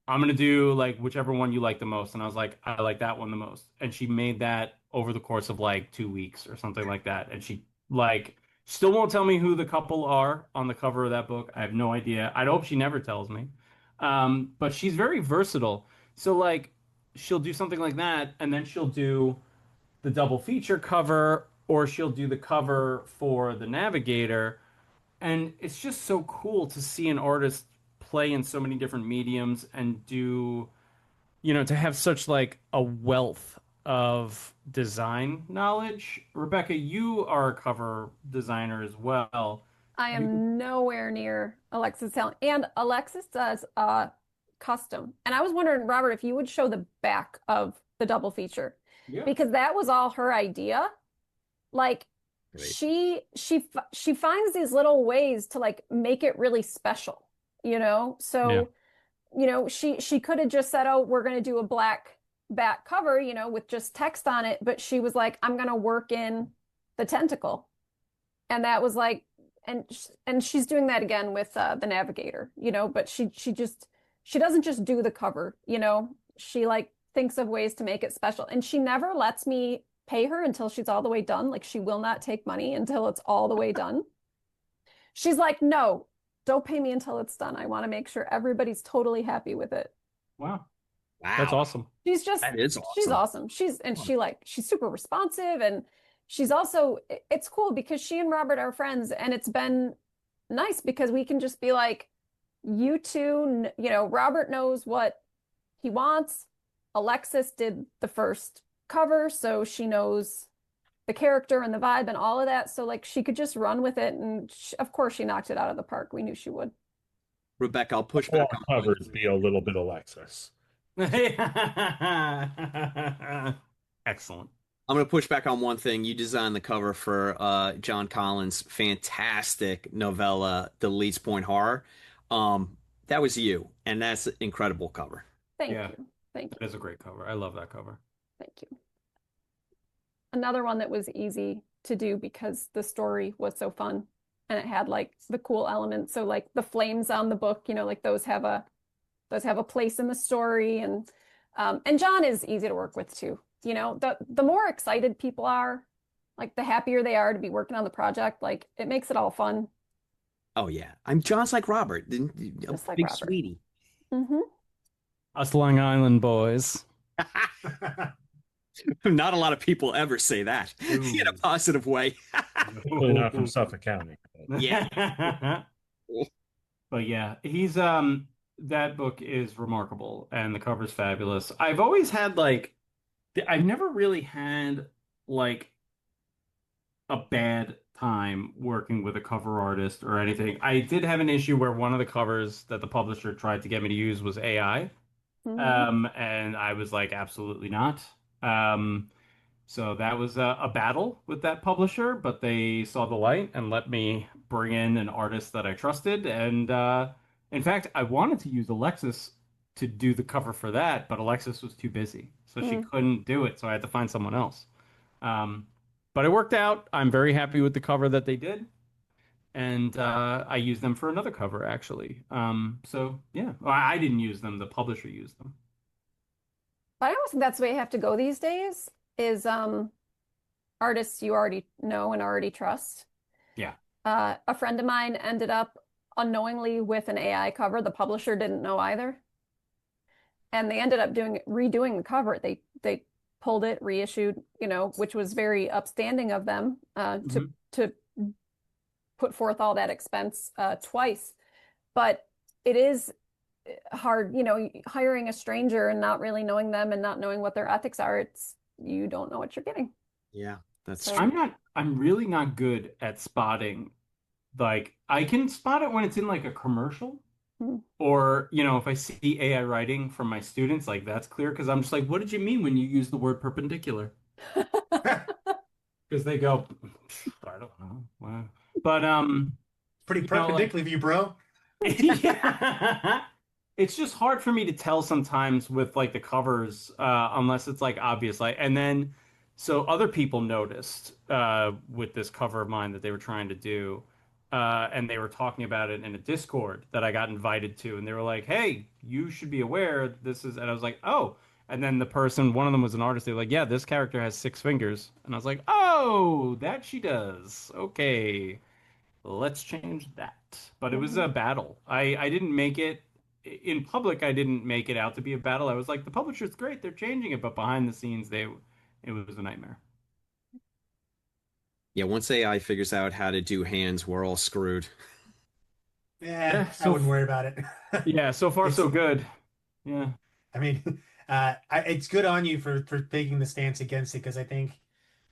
I'm gonna do like whichever one you like the most. And I was like, I like that one the most. And she made that over the course of like 2 weeks or something like that. And she like still won't tell me who the couple are on the cover of that book. I have no idea. I hope she never tells me. But she's very versatile. So like she'll do something like that, and then she'll do the double feature cover, or she'll do the cover for the Navigator. And it's just so cool to see an artist play in so many different mediums and do, to have such like a wealth of design knowledge. Rebecca, you are a cover designer as well. I You, am nowhere near Alexis talent. And Alexis does custom. And I was wondering, Robert, if you would show the back of the double feature yeah. because that was all her idea. Like Great. she finds these little ways to like make it really special, you know? Yeah. So, she could have just said, "Oh, we're going to do a black back cover, with just text on it," but she was like, "I'm going to work in the tentacle." And that was like and she's doing that again with the Navigator, but she doesn't just do the cover, she like thinks of ways to make it special, and she never lets me pay her until she's all the way done. Like she will not take money until it's all the way done. She's like, "No, don't pay me until it's done. I want to make sure everybody's totally happy with it." Wow. That's Wow. awesome. She's just That is she's awesome. awesome. She's super responsive, and she's also it's cool because she and Robert are friends, and it's been nice because we can just be like, you two, Robert knows what he wants. Alexis did the first cover, so she knows the character and the vibe and all of that. So like she could just run with it, and of course she knocked it out of the park. We knew she would. Rebecca, I'll push all back on one covers thing. be a little bit Alexis. Excellent. I'm going to push back on one thing. You designed the cover for John Collins' fantastic novella, The Leeds Point Horror. That was you, and that's an incredible cover. Thank Yeah, you. Thank that you. is a great cover. I love that cover. Thank you. Another one that was easy to do because the story was so fun and it had like the cool elements. So like the flames on the book, like those have a place in the story, and John is easy to work with too. The more excited people are, like the happier they are to be working on the project. Like it makes it all fun. Oh yeah, I'm John's like Robert, a Just like big Robert. sweetie. Mm-hmm. Us Long Island boys. Not a lot of people ever say that in a positive way. Definitely not from Suffolk County. Yeah. But yeah, he's that book is remarkable and the cover's fabulous. I've always had like I've never really had like a bad time working with a cover artist or anything. I did have an issue where one of the covers that the publisher tried to get me to use was AI. Mm-hmm. And I was like, absolutely not. Um, so that was a battle with that publisher, but they saw the light and let me bring in an artist that I trusted. And in fact, I wanted to use Alexis to do the cover for that, but Alexis was too busy, so she Mm. couldn't do it. So I had to find someone else. Um, but it worked out. I'm very happy with the cover that they did, and I used them for another cover actually. So yeah, well, I didn't use them. The publisher used them. But I almost think that's the way you have to go these days is artists you already know and already trust. Yeah. A friend of mine ended up unknowingly with an AI cover. The publisher didn't know either. And they ended up redoing the cover. They pulled it, reissued, which was very upstanding of them to put forth all that expense twice. But it is hard, hiring a stranger and not really knowing them and not knowing what their ethics are. You don't know what you're getting. Yeah, that's So- true. I'm really not good at spotting. Like, I can spot it when it's in like a commercial, or if I see AI writing from my students, like that's clear because I'm just like, what did you mean when you use the word perpendicular? Because they go, I don't know. Wow. But Pretty you know, like, perpendicular of you, bro. yeah. It's just hard for me to tell sometimes with like the covers, unless it's like obvious. Like, and then so other people noticed with this cover of mine that they were trying to do, and they were talking about it in a Discord that I got invited to, and they were like, "Hey, you should be aware this is," and I was like, "Oh." And then one of them was an artist. They were like, "Yeah, this character has 6 fingers," and I was like, "Oh, that she does. Okay." Let's change that. But it was a battle. I didn't make it in public. I didn't make it out to be a battle. I was like, the publisher's great. They're changing it, but behind the scenes, it was a nightmare. Yeah, once AI figures out how to do hands, we're all screwed. Yeah, I so wouldn't worry about it. yeah, so far It's- so good. Yeah. I mean, it's good on you for taking the stance against it because I think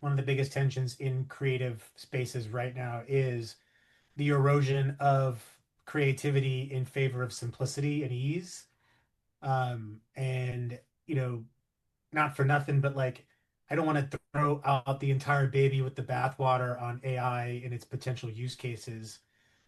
one of the biggest tensions in creative spaces right now is the erosion of creativity in favor of simplicity and ease. And not for nothing, but like I don't want to throw out the entire baby with the bathwater on AI and its potential use cases,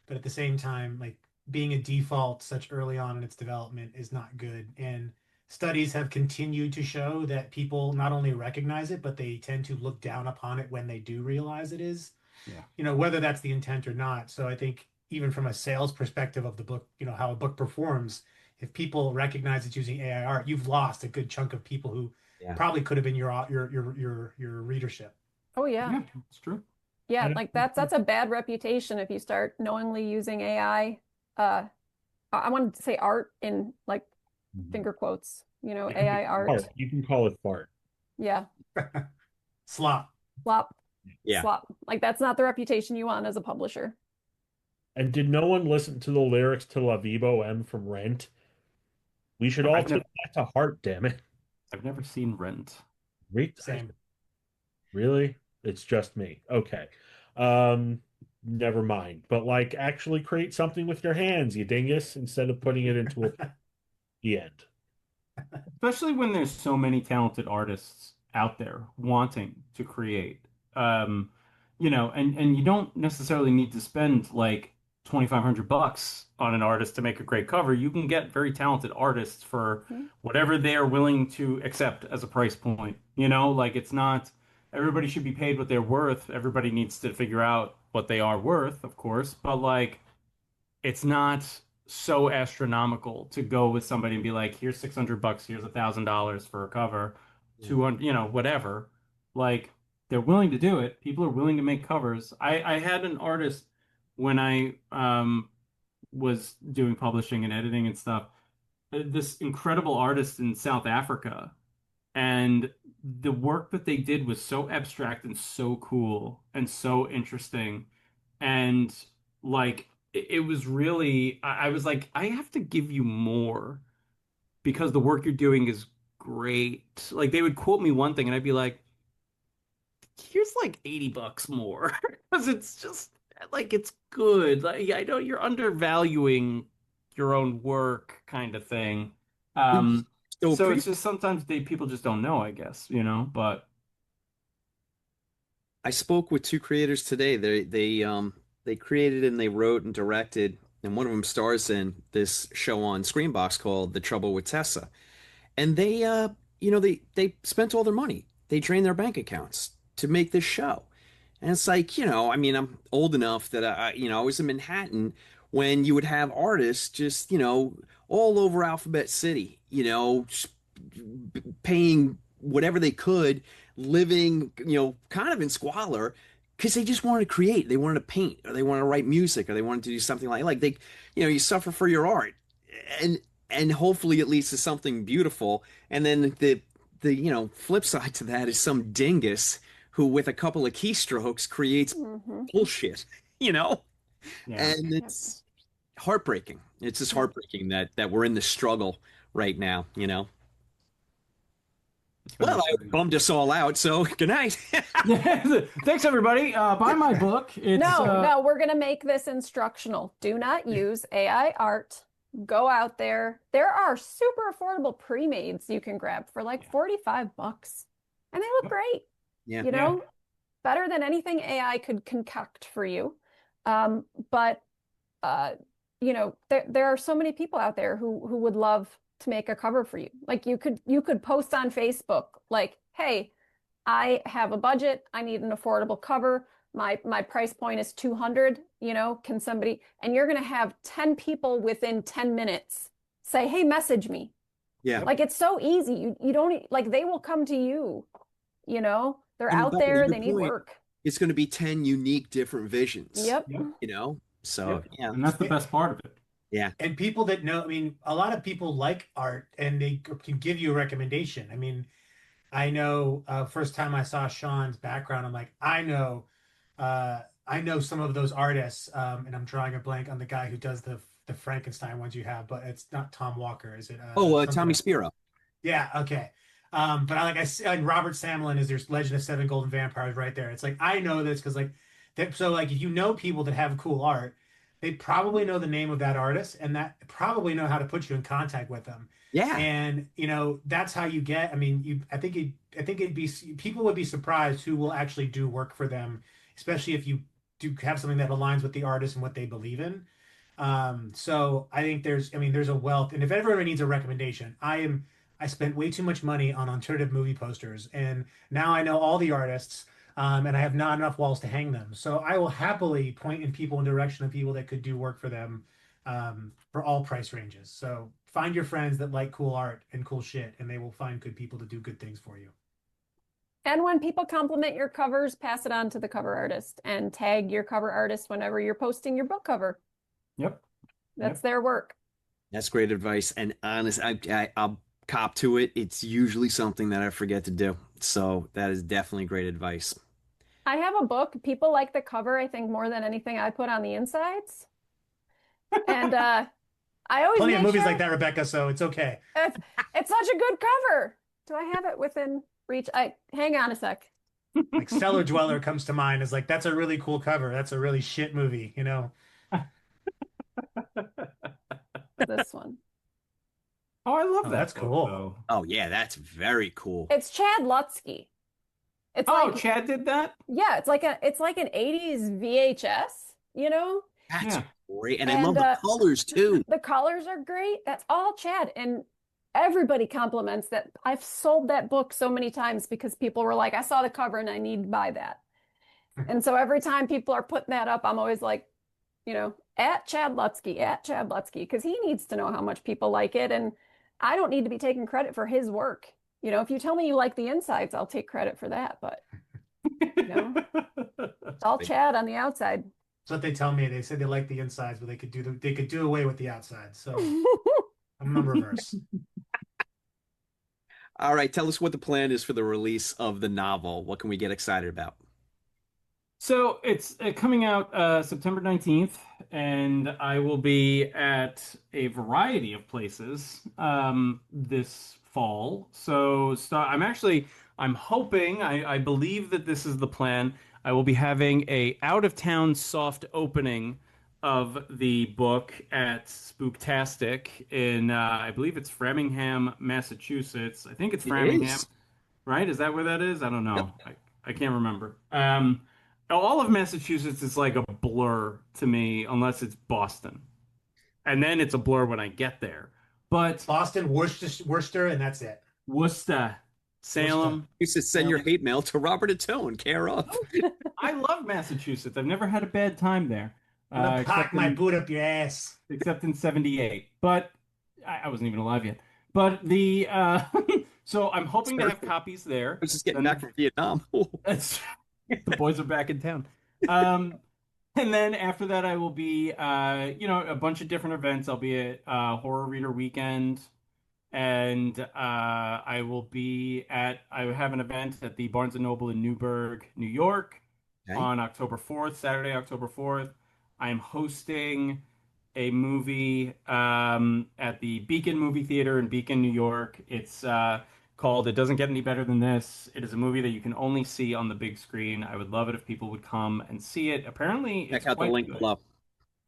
but at the same time, like being a default such early on in its development is not good. And studies have continued to show that people not only recognize it, but they tend to look down upon it when they do realize it is, Yeah. whether that's the intent or not. So I think even from a sales perspective of the book, how a book performs, if people recognize it's using AI art, you've lost a good chunk of people who Yeah. probably could have been your readership. Oh yeah. Yeah, it's true. Yeah, And- like that's a bad reputation if you start knowingly using AI. I wanted to say art in like finger quotes, AI art. Fart. You can call it fart. Yeah, Slop. slop, Yeah. slop. Like that's not the reputation you want as a publisher. And did no one listen to the lyrics to La Vivo M from Rent? We should all I've take never, that to heart, damn it. I've never seen Rent. Same. Really? It's just me. Okay. Never mind. But like actually create something with your hands, you dingus, instead of putting it into the end. Especially when there's so many talented artists out there wanting to create. And you don't necessarily need to spend like $2,500 on an artist to make a great cover. You can get very talented artists for whatever they are willing to accept as a price point. Like it's not everybody should be paid what they're worth. Everybody needs to figure out what they are worth, of course, but like it's not so astronomical to go with somebody and be like, here's $600, here's $1,000 for a cover, 200, whatever. Like they're willing to do it. People are willing to make covers. I had an artist when I was doing publishing and editing and stuff, this incredible artist in South Africa. And the work that they did was so abstract and so cool and so interesting. And like it was really, I was like, I have to give you more because the work you're doing is great. Like they would quote me one thing and I'd be like, here's like $80 more because it's just like it's good. Like I know you're undervaluing your own work kind of thing. So it's just sometimes people just don't know, I guess, but I spoke with two creators today. They created and they wrote and directed, and one of them stars in this show on Screenbox called The Trouble with Tessa. And they spent all their money. They drained their bank accounts to make this show. And it's like, I mean, I'm old enough that I was in Manhattan when you would have artists just, all over Alphabet City, just paying whatever they could, living, kind of in squalor because they just wanted to create. They wanted to paint, or they wanted to write music, or they wanted to do something like they, you suffer for your art, and hopefully it leads to something beautiful. And then the flip side to that is some dingus who, with a couple of keystrokes, creates bullshit, Yeah. and it's heartbreaking. It's just heartbreaking that we're in the struggle right now. Well, I bummed us all out, so good night. Thanks, everybody. Buy my book. No, we're going to make this instructional. Do not use AI art. Go out there. There are super affordable pre-mades you can grab for like $45, and they look great. Yeah. Better than anything AI could concoct for you. But there are so many people out there who would love to make a cover for you. Like you could post on Facebook like, hey, I have a budget, I need an affordable cover, my price point is $200, can somebody, and you're going to have 10 people within 10 minutes say, hey, message me. Yeah. Like it's so easy. You don't, like, they will come to you, they're And out Rebecca, there, to they your need point, work. It's going to be 10 unique different visions. Yep. So yeah. And that's the best part of it. Yeah. And people that know, I mean, a lot of people like art and they can give you a recommendation. I mean, I know first time I saw Sean's background, I'm like, I know some of those artists, and I'm drawing a blank on the guy who does the Frankenstein ones you have, but it's not Tom Walker, is it? Tommy Spiro. Yeah, okay. But I and Robert Samlin is there's Legend of Seven Golden Vampires right there. It's like I know this because so like if you know people that have cool art, they probably know the name of that artist and that probably know how to put you in contact with them. Yeah. And that's how you get. I mean, I think it'd be people would be surprised who will actually do work for them, especially if you do have something that aligns with the artist and what they believe in. So I think there's a wealth, and if everyone needs a recommendation, I spent way too much money on alternative movie posters, and now I know all the artists, and I have not enough walls to hang them. So I will happily point in people in direction of people that could do work for them, for all price ranges. So find your friends that like cool art and cool shit, and they will find good people to do good things for you. And when people compliment your covers, pass it on to the cover artist and tag your cover artist whenever you're posting your book cover. Yep. That's their work. That's great advice. And honest, I'll cop to it. It's usually something that I forget to do. So that is definitely great advice. I have a book. People like the cover, I think, more than anything I put on the insides. And I always Plenty make of movies sure like that, Rebecca, so it's okay. it's such a good cover. Do I have it within reach? Hang on a sec. Like Cellar Dweller comes to mind as like that's a really cool cover. That's a really shit movie, This one. Oh, I love that. That's book, cool. though. Oh yeah, that's very cool. It's Chad Lutzke. It's Chad did that? Yeah, it's like an 80s VHS, That's Yeah. great. And I love the colors too. The colors are great. That's all Chad. And everybody compliments that. I've sold that book so many times because people were like, I saw the cover and I need to buy that. And so every time people are putting that up, I'm always like, at Chad Lutzke, because he needs to know how much people like it. And I don't need to be taking credit for his work. If you tell me you like the insides, I'll take credit for that. But, it's all Chad on the outside. That's what they tell me. They said they like the insides, but they could do away with the outside. So I'm the reverse. All right, tell us what the plan is for the release of the novel. What can we get excited about? So it's coming out September 19th, and I will be at a variety of places this fall. So I'm hoping, I believe that this is the plan. I will be having a out-of-town soft opening of the book at Spooktastic in, I believe it's Framingham, Massachusetts. I think it's Framingham, right? Is that where that is? I don't know. Yep. I can't remember. All of Massachusetts is like a blur to me unless it's Boston. And then it's a blur when I get there. But Boston, Worcester, and that's it. Worcester, Salem. You should send your hate mail to Robert Ottone, care of. I love Massachusetts. I've never had a bad time there. I'm gonna pack my boot up your ass. Except in '78. But I wasn't even alive yet. But So I'm hoping to have copies there. I was just getting back from Vietnam. That's the boys are back in town. And then after that, I will be, a bunch of different events. I'll be at Horror Reader Weekend, and I have an event at the Barnes& and Noble in Newburgh, New York, Okay. on October 4th, Saturday, October 4th. I'm hosting a movie at the Beacon Movie Theater in Beacon, New York. It's called It Doesn't Get Any Better Than This. It is a movie that you can only see on the big screen. I would love it if people would come and see it. Apparently, Check it's out the quite link good. below.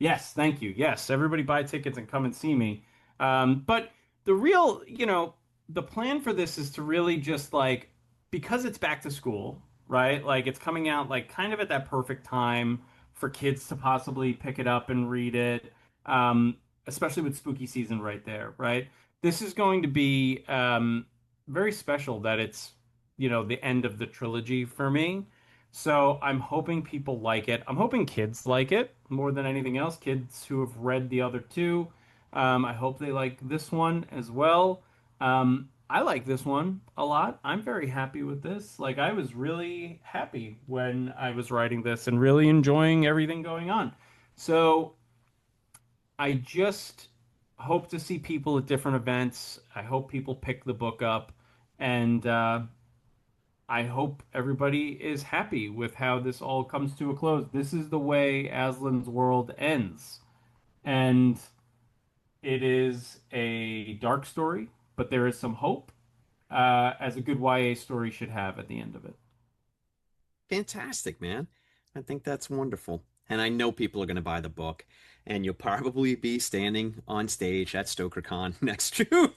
Yes, thank you. Yes, everybody buy tickets and come and see me. But the real, the plan for this is to really just like, because it's back to school, right? Like it's coming out like kind of at that perfect time for kids to possibly pick it up and read it, um, especially with spooky season right there, right? This is going to be very special that it's, the end of the trilogy for me. So I'm hoping people like it. I'm hoping kids like it more than anything else. Kids who have read the other two. I hope they like this one as well. I like this one a lot. I'm very happy with this. Like I was really happy when I was writing this and really enjoying everything going on. So I just hope to see people at different events. I hope people pick the book up, and I hope everybody is happy with how this all comes to a close. This is the way Aslynn's world ends. And it is a dark story, but there is some hope, as a good YA story should have at the end of it. Fantastic, man. I think that's wonderful. And I know people are going to buy the book, and you'll probably be standing on stage at StokerCon next June,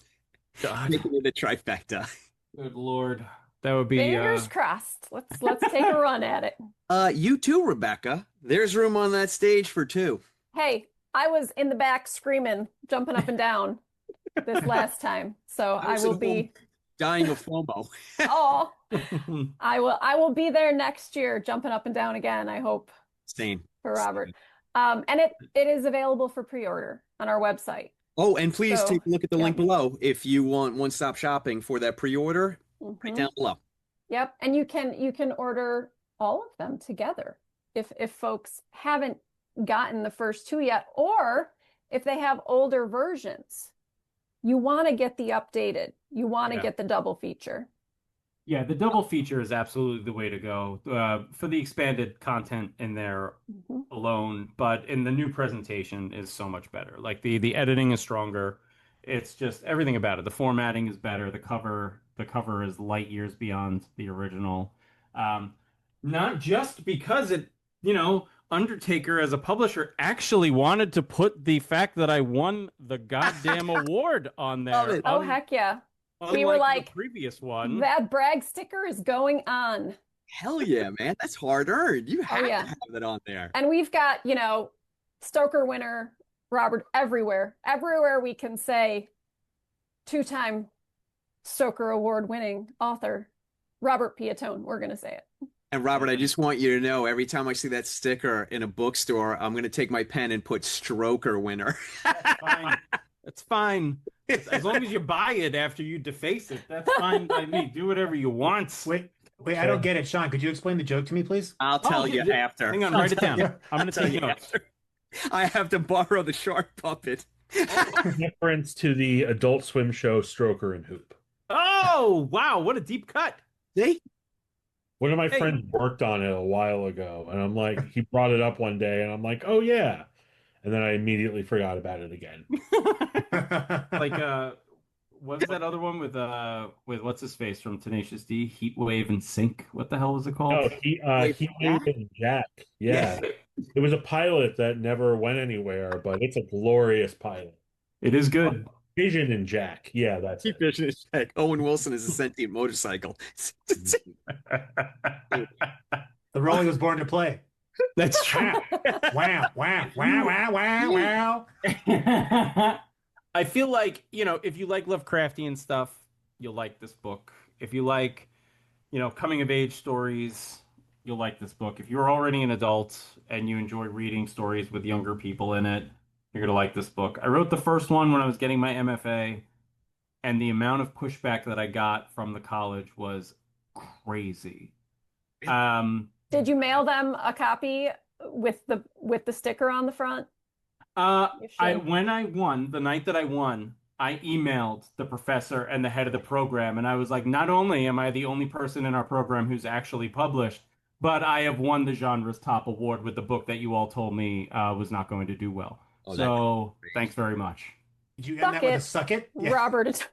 God, making it a trifecta. good Lord. That would be Fingers crossed. Let's take a run at it. You too, Rebecca. There's room on that stage for two. Hey, I was in the back screaming, jumping up and down this last time. So I was will at be home dying of FOMO. oh, I will be there next year, jumping up and down again, I hope, Same. for Robert. And it is available for pre-order on our website. Oh, and please So, take a look at the yeah. link below if you want one-stop shopping for that pre-order. Right Mhm. down below. Yep, and you can order all of them together if folks haven't gotten the first two yet, or if they have older versions. You want to get the updated. You want to Yeah. get the double feature. Yeah, the double feature is absolutely the way to go, for the expanded content in there Mhm. alone, but in the new presentation is so much better. Like the editing is stronger. It's just everything about it. The formatting is better. The cover is light years beyond the original. Not just because Undertaker as a publisher actually wanted to put the fact that I won the goddamn award on Love there. it. Oh, heck yeah. We Unlike were the like, previous one. that brag sticker is going on. Hell yeah, man. That's hard earned. You have yeah. to have that on there. And we've got, Stoker winner, Robert, everywhere. Everywhere we can say two-time Stoker Award winning author, Robert Piatone. We're going to say it. And Robert, I just want you to know every time I see that sticker in a bookstore, I'm going to take my pen and put Stroker winner. That's fine. That's fine. As long as you buy it after you deface it, that's fine by me. Do whatever you want. Wait, I don't get it, Sean. Could you explain the joke to me, please? I'll tell you yeah. after. Hang on, write it down. Yeah. I'm going to Tell take you notes. after. I have to borrow the shark puppet. Reference to the Adult Swim show Stroker and Hoop. Oh, wow. What a deep cut. See? One of my Hey. friends worked on it a while ago, and I'm like, he brought it up one day, and I'm like, oh yeah, and then I immediately forgot about it again. Like, what was that other one with what's his face from Tenacious D? Heat Wave and Sync. What the hell was it called? Oh, he Jack? and Jack. Yeah, it was a pilot that never went anywhere, but it's a glorious pilot. It is good. Vision and Jack. Yeah, that's Keep it. vision is like Owen Wilson is a sentient motorcycle. The role he was born to play. That's true. Wow, wow, wow, wow, wow, wow. I feel like, if you like Lovecraftian stuff, you'll like this book. If you like, coming of age stories, you'll like this book. If you're already an adult and you enjoy reading stories with younger people in it, you're going to like this book. I wrote the first one when I was getting my MFA. and the amount of pushback that I got from the college was crazy. Did you mail them a copy with the sticker on the front? You should. When I won, the night that I won, I emailed the professor and the head of the program, and I was like, not only am I the only person in our program who's actually published, but I have won the genre's top award with the book that you all told me was not going to do well. Oh, So thanks very much. Did you end Suck that with a it, suck it? Yeah. Robert.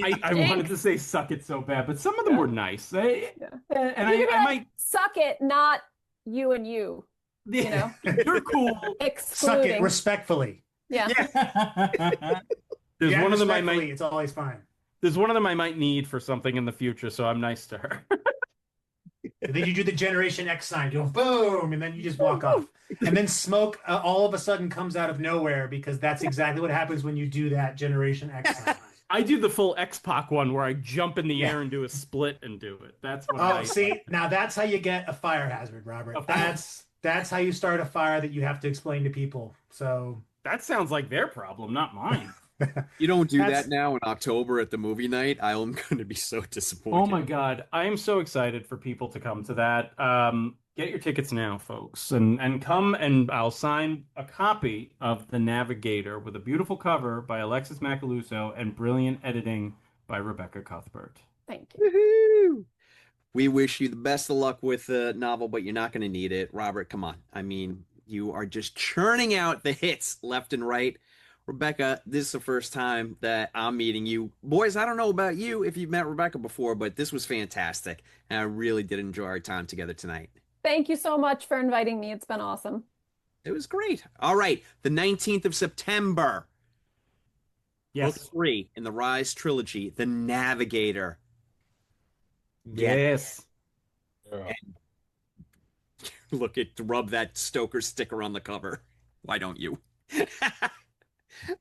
I wanted to say suck it so bad, but some of them were nice. And I might suck it, not you and you. You know, you're cool. Suck it respectfully. Yeah. There's Yeah, one of them I respectfully, might. it's always fine. There's one of them I might need for something in the future, so I'm nice to her. And then you do the Generation X sign, you go boom, and then you just walk off. And then smoke all of a sudden comes out of nowhere because that's exactly what happens when you do that Generation X sign. I do the full X-Pac one where I jump in the air and do a split and do it. That's what Oh, see, now that's how you get a fire hazard, Robert. That's how you start a fire that you have to explain to people. So that sounds like their problem, not mine. You don't do that now in October at the movie night. I'm going to be so disappointed. Oh my God. I am so excited for people to come to that. Get your tickets now, folks, and come, and I'll sign a copy of The Navigator with a beautiful cover by Alexis Macaluso and brilliant editing by Rebecca Cuthbert. Thank you. Woohoo! We wish you the best of luck with the novel, but you're not going to need it. Robert, come on. I mean, you are just churning out the hits left and right. Rebecca, this is the first time that I'm meeting you. Boys, I don't know about you if you've met Rebecca before, but this was fantastic. And I really did enjoy our time together tonight. Thank you so much for inviting me. It's been awesome. It was great. All right. The 19th of September. Yes. Book 3 in the Rise trilogy, The Navigator. Yes. Look at rub that Stoker sticker on the cover. Why don't you?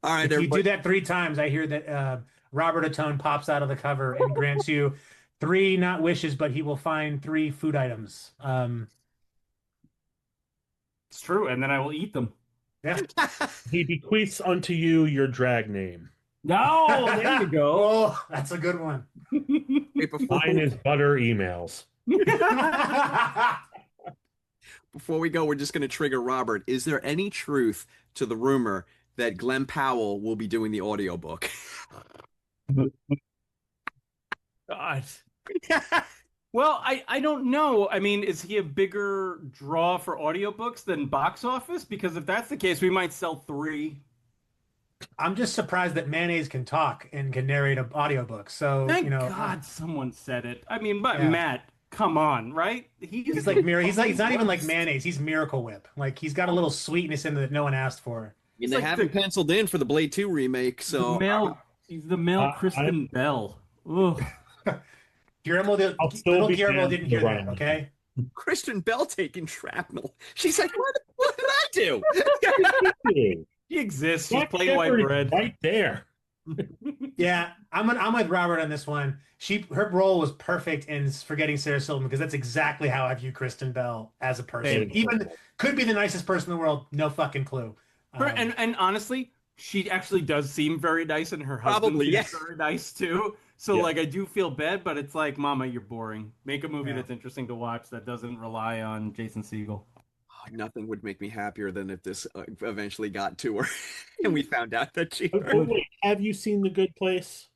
All right, if you everybody. do that 3 times, I hear that Robert Ottone pops out of the cover and grants you 3 not wishes, but he will find 3 food items. It's true, and then I will eat them. Yeah. He bequeaths unto you your drag name. No, there you go. Oh, that's a good one. Mine is butter emails. Before we go, we're just going to trigger Robert. Is there any truth to the rumor that Glenn Powell will be doing the audiobook? God. Well, I don't know. I mean, is he a bigger draw for audiobooks than box office? Because if that's the case, we might sell 3. I'm just surprised that Mayonnaise can talk and can narrate an audiobook. So, Thank you know, God someone said it. I mean, but Yeah. Matt, come on, right? he's like he's not even like Mayonnaise. He's Miracle Whip. Like he's got a little sweetness in there that no one asked for. And they haven't penciled in for the Blade 2 remake, so he's the male Kristen Bell. Ugh. Guillermo, little Guillermo didn't hear that, okay? Kristen Bell taking shrapnel. She's like, what did I do? She exists. She's Black plain white Shepherd is bread. right there. Yeah, I'm with Robert on this one. Her role was perfect in Forgetting Sarah Silverman because that's exactly how I view Kristen Bell as a person. Even could be the nicest person in the world, no fucking clue. And honestly, she actually does seem very nice, and her husband seems very nice too. So like, I do feel bad, but it's like, Mama, you're boring. Make a movie that's interesting to watch that doesn't rely on Jason Segel. Nothing would make me happier than if this eventually got to her and we found out that she. Oh, wait, have you seen The Good Place?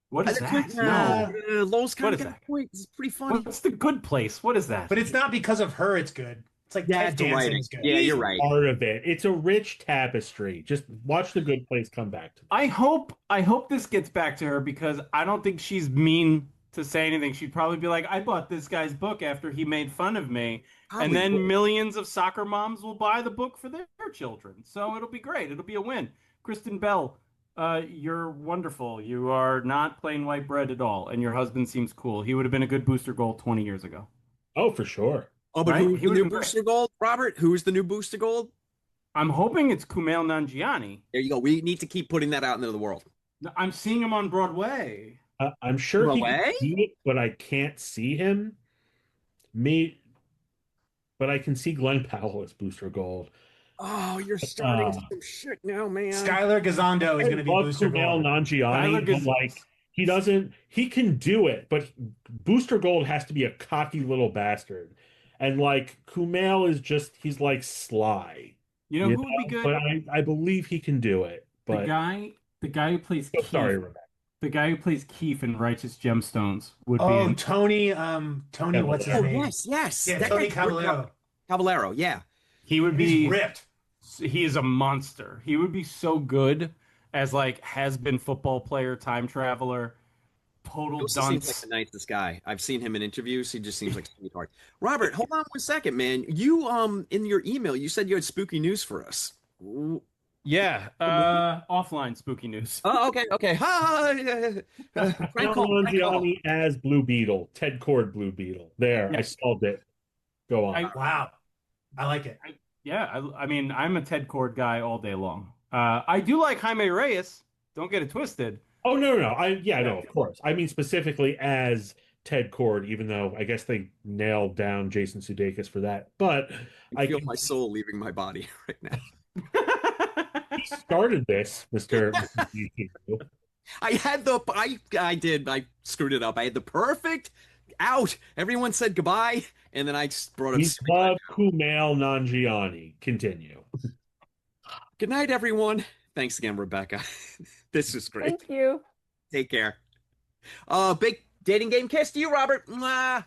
What is that? Lowe's kind What is of that? point. It's pretty funny. What's The Good Place? What is that? But it's not because of her. It's good. It's like Ted Danson's good. Yeah, you're right. Part of it. It's a rich tapestry. Just watch The Good Place come back to me. I hope this gets back to her because I don't think she's mean to say anything. She'd probably be like, I bought this guy's book after he made fun of me. And then millions of soccer moms will buy the book for their children. So it'll be great. It'll be a win. Kristen Bell, you're wonderful. You are not plain white bread at all. And your husband seems cool. He would have been a good Booster Gold 20 years ago. Oh, for sure. Oh, but Right? who's He the new would've been Booster Gold? Robert, who's the new Booster Gold? I'm hoping it's Kumail Nanjiani. There you go. We need to keep putting that out into the world. I'm seeing him on Broadway. I'm sure he Broadway? can see it, but I can't see him. But I can see Glenn Powell as Booster Gold. Oh, you're starting some shit now, man. Skylar Gazondo is going to be love Booster Kumail Gold. Nanjiani, but like he can do it, but Booster Gold has to be a cocky little bastard. And like Kumail is just he's like sly. You know who would be good? But I believe he can do it. But the guy who plays Keith. Sorry, Rebecca. The guy who plays Keith in Righteous Gemstones would be. Oh, Tony. What's his name? Yes. Yeah, Tony Caballero. Caballero, yeah. He would be He's ripped. He is a monster. He would be so good as like has been football player, time traveler, total He also seems like dunce. the nicest guy. I've seen him in interviews. He just seems like a sweetheart. Robert, hold on one second, man. You in your email you said you had spooky news for us. Yeah, offline spooky news. Oh, okay. Hi. Nanjiani as Blue Beetle, Ted Cord Blue Beetle. There, I solved it. Go on. Wow, I like it. I mean, I'm a Ted Cord guy all day long. I do like Jaime Reyes. Don't get it twisted. Oh no. No, of course. I mean specifically as Ted Cord, even though I guess they nailed down Jason Sudeikis for that. But I feel my soul leaving my body right now. He started this, Mr. I screwed it up. I had the perfect out. Everyone said goodbye, and then I just brought up. We love Kumail Nanjiani. Continue. Good night, everyone. Thanks again, Rebecca. This is great. Thank you. Take care. Big dating game kiss to you, Robert. Mwah.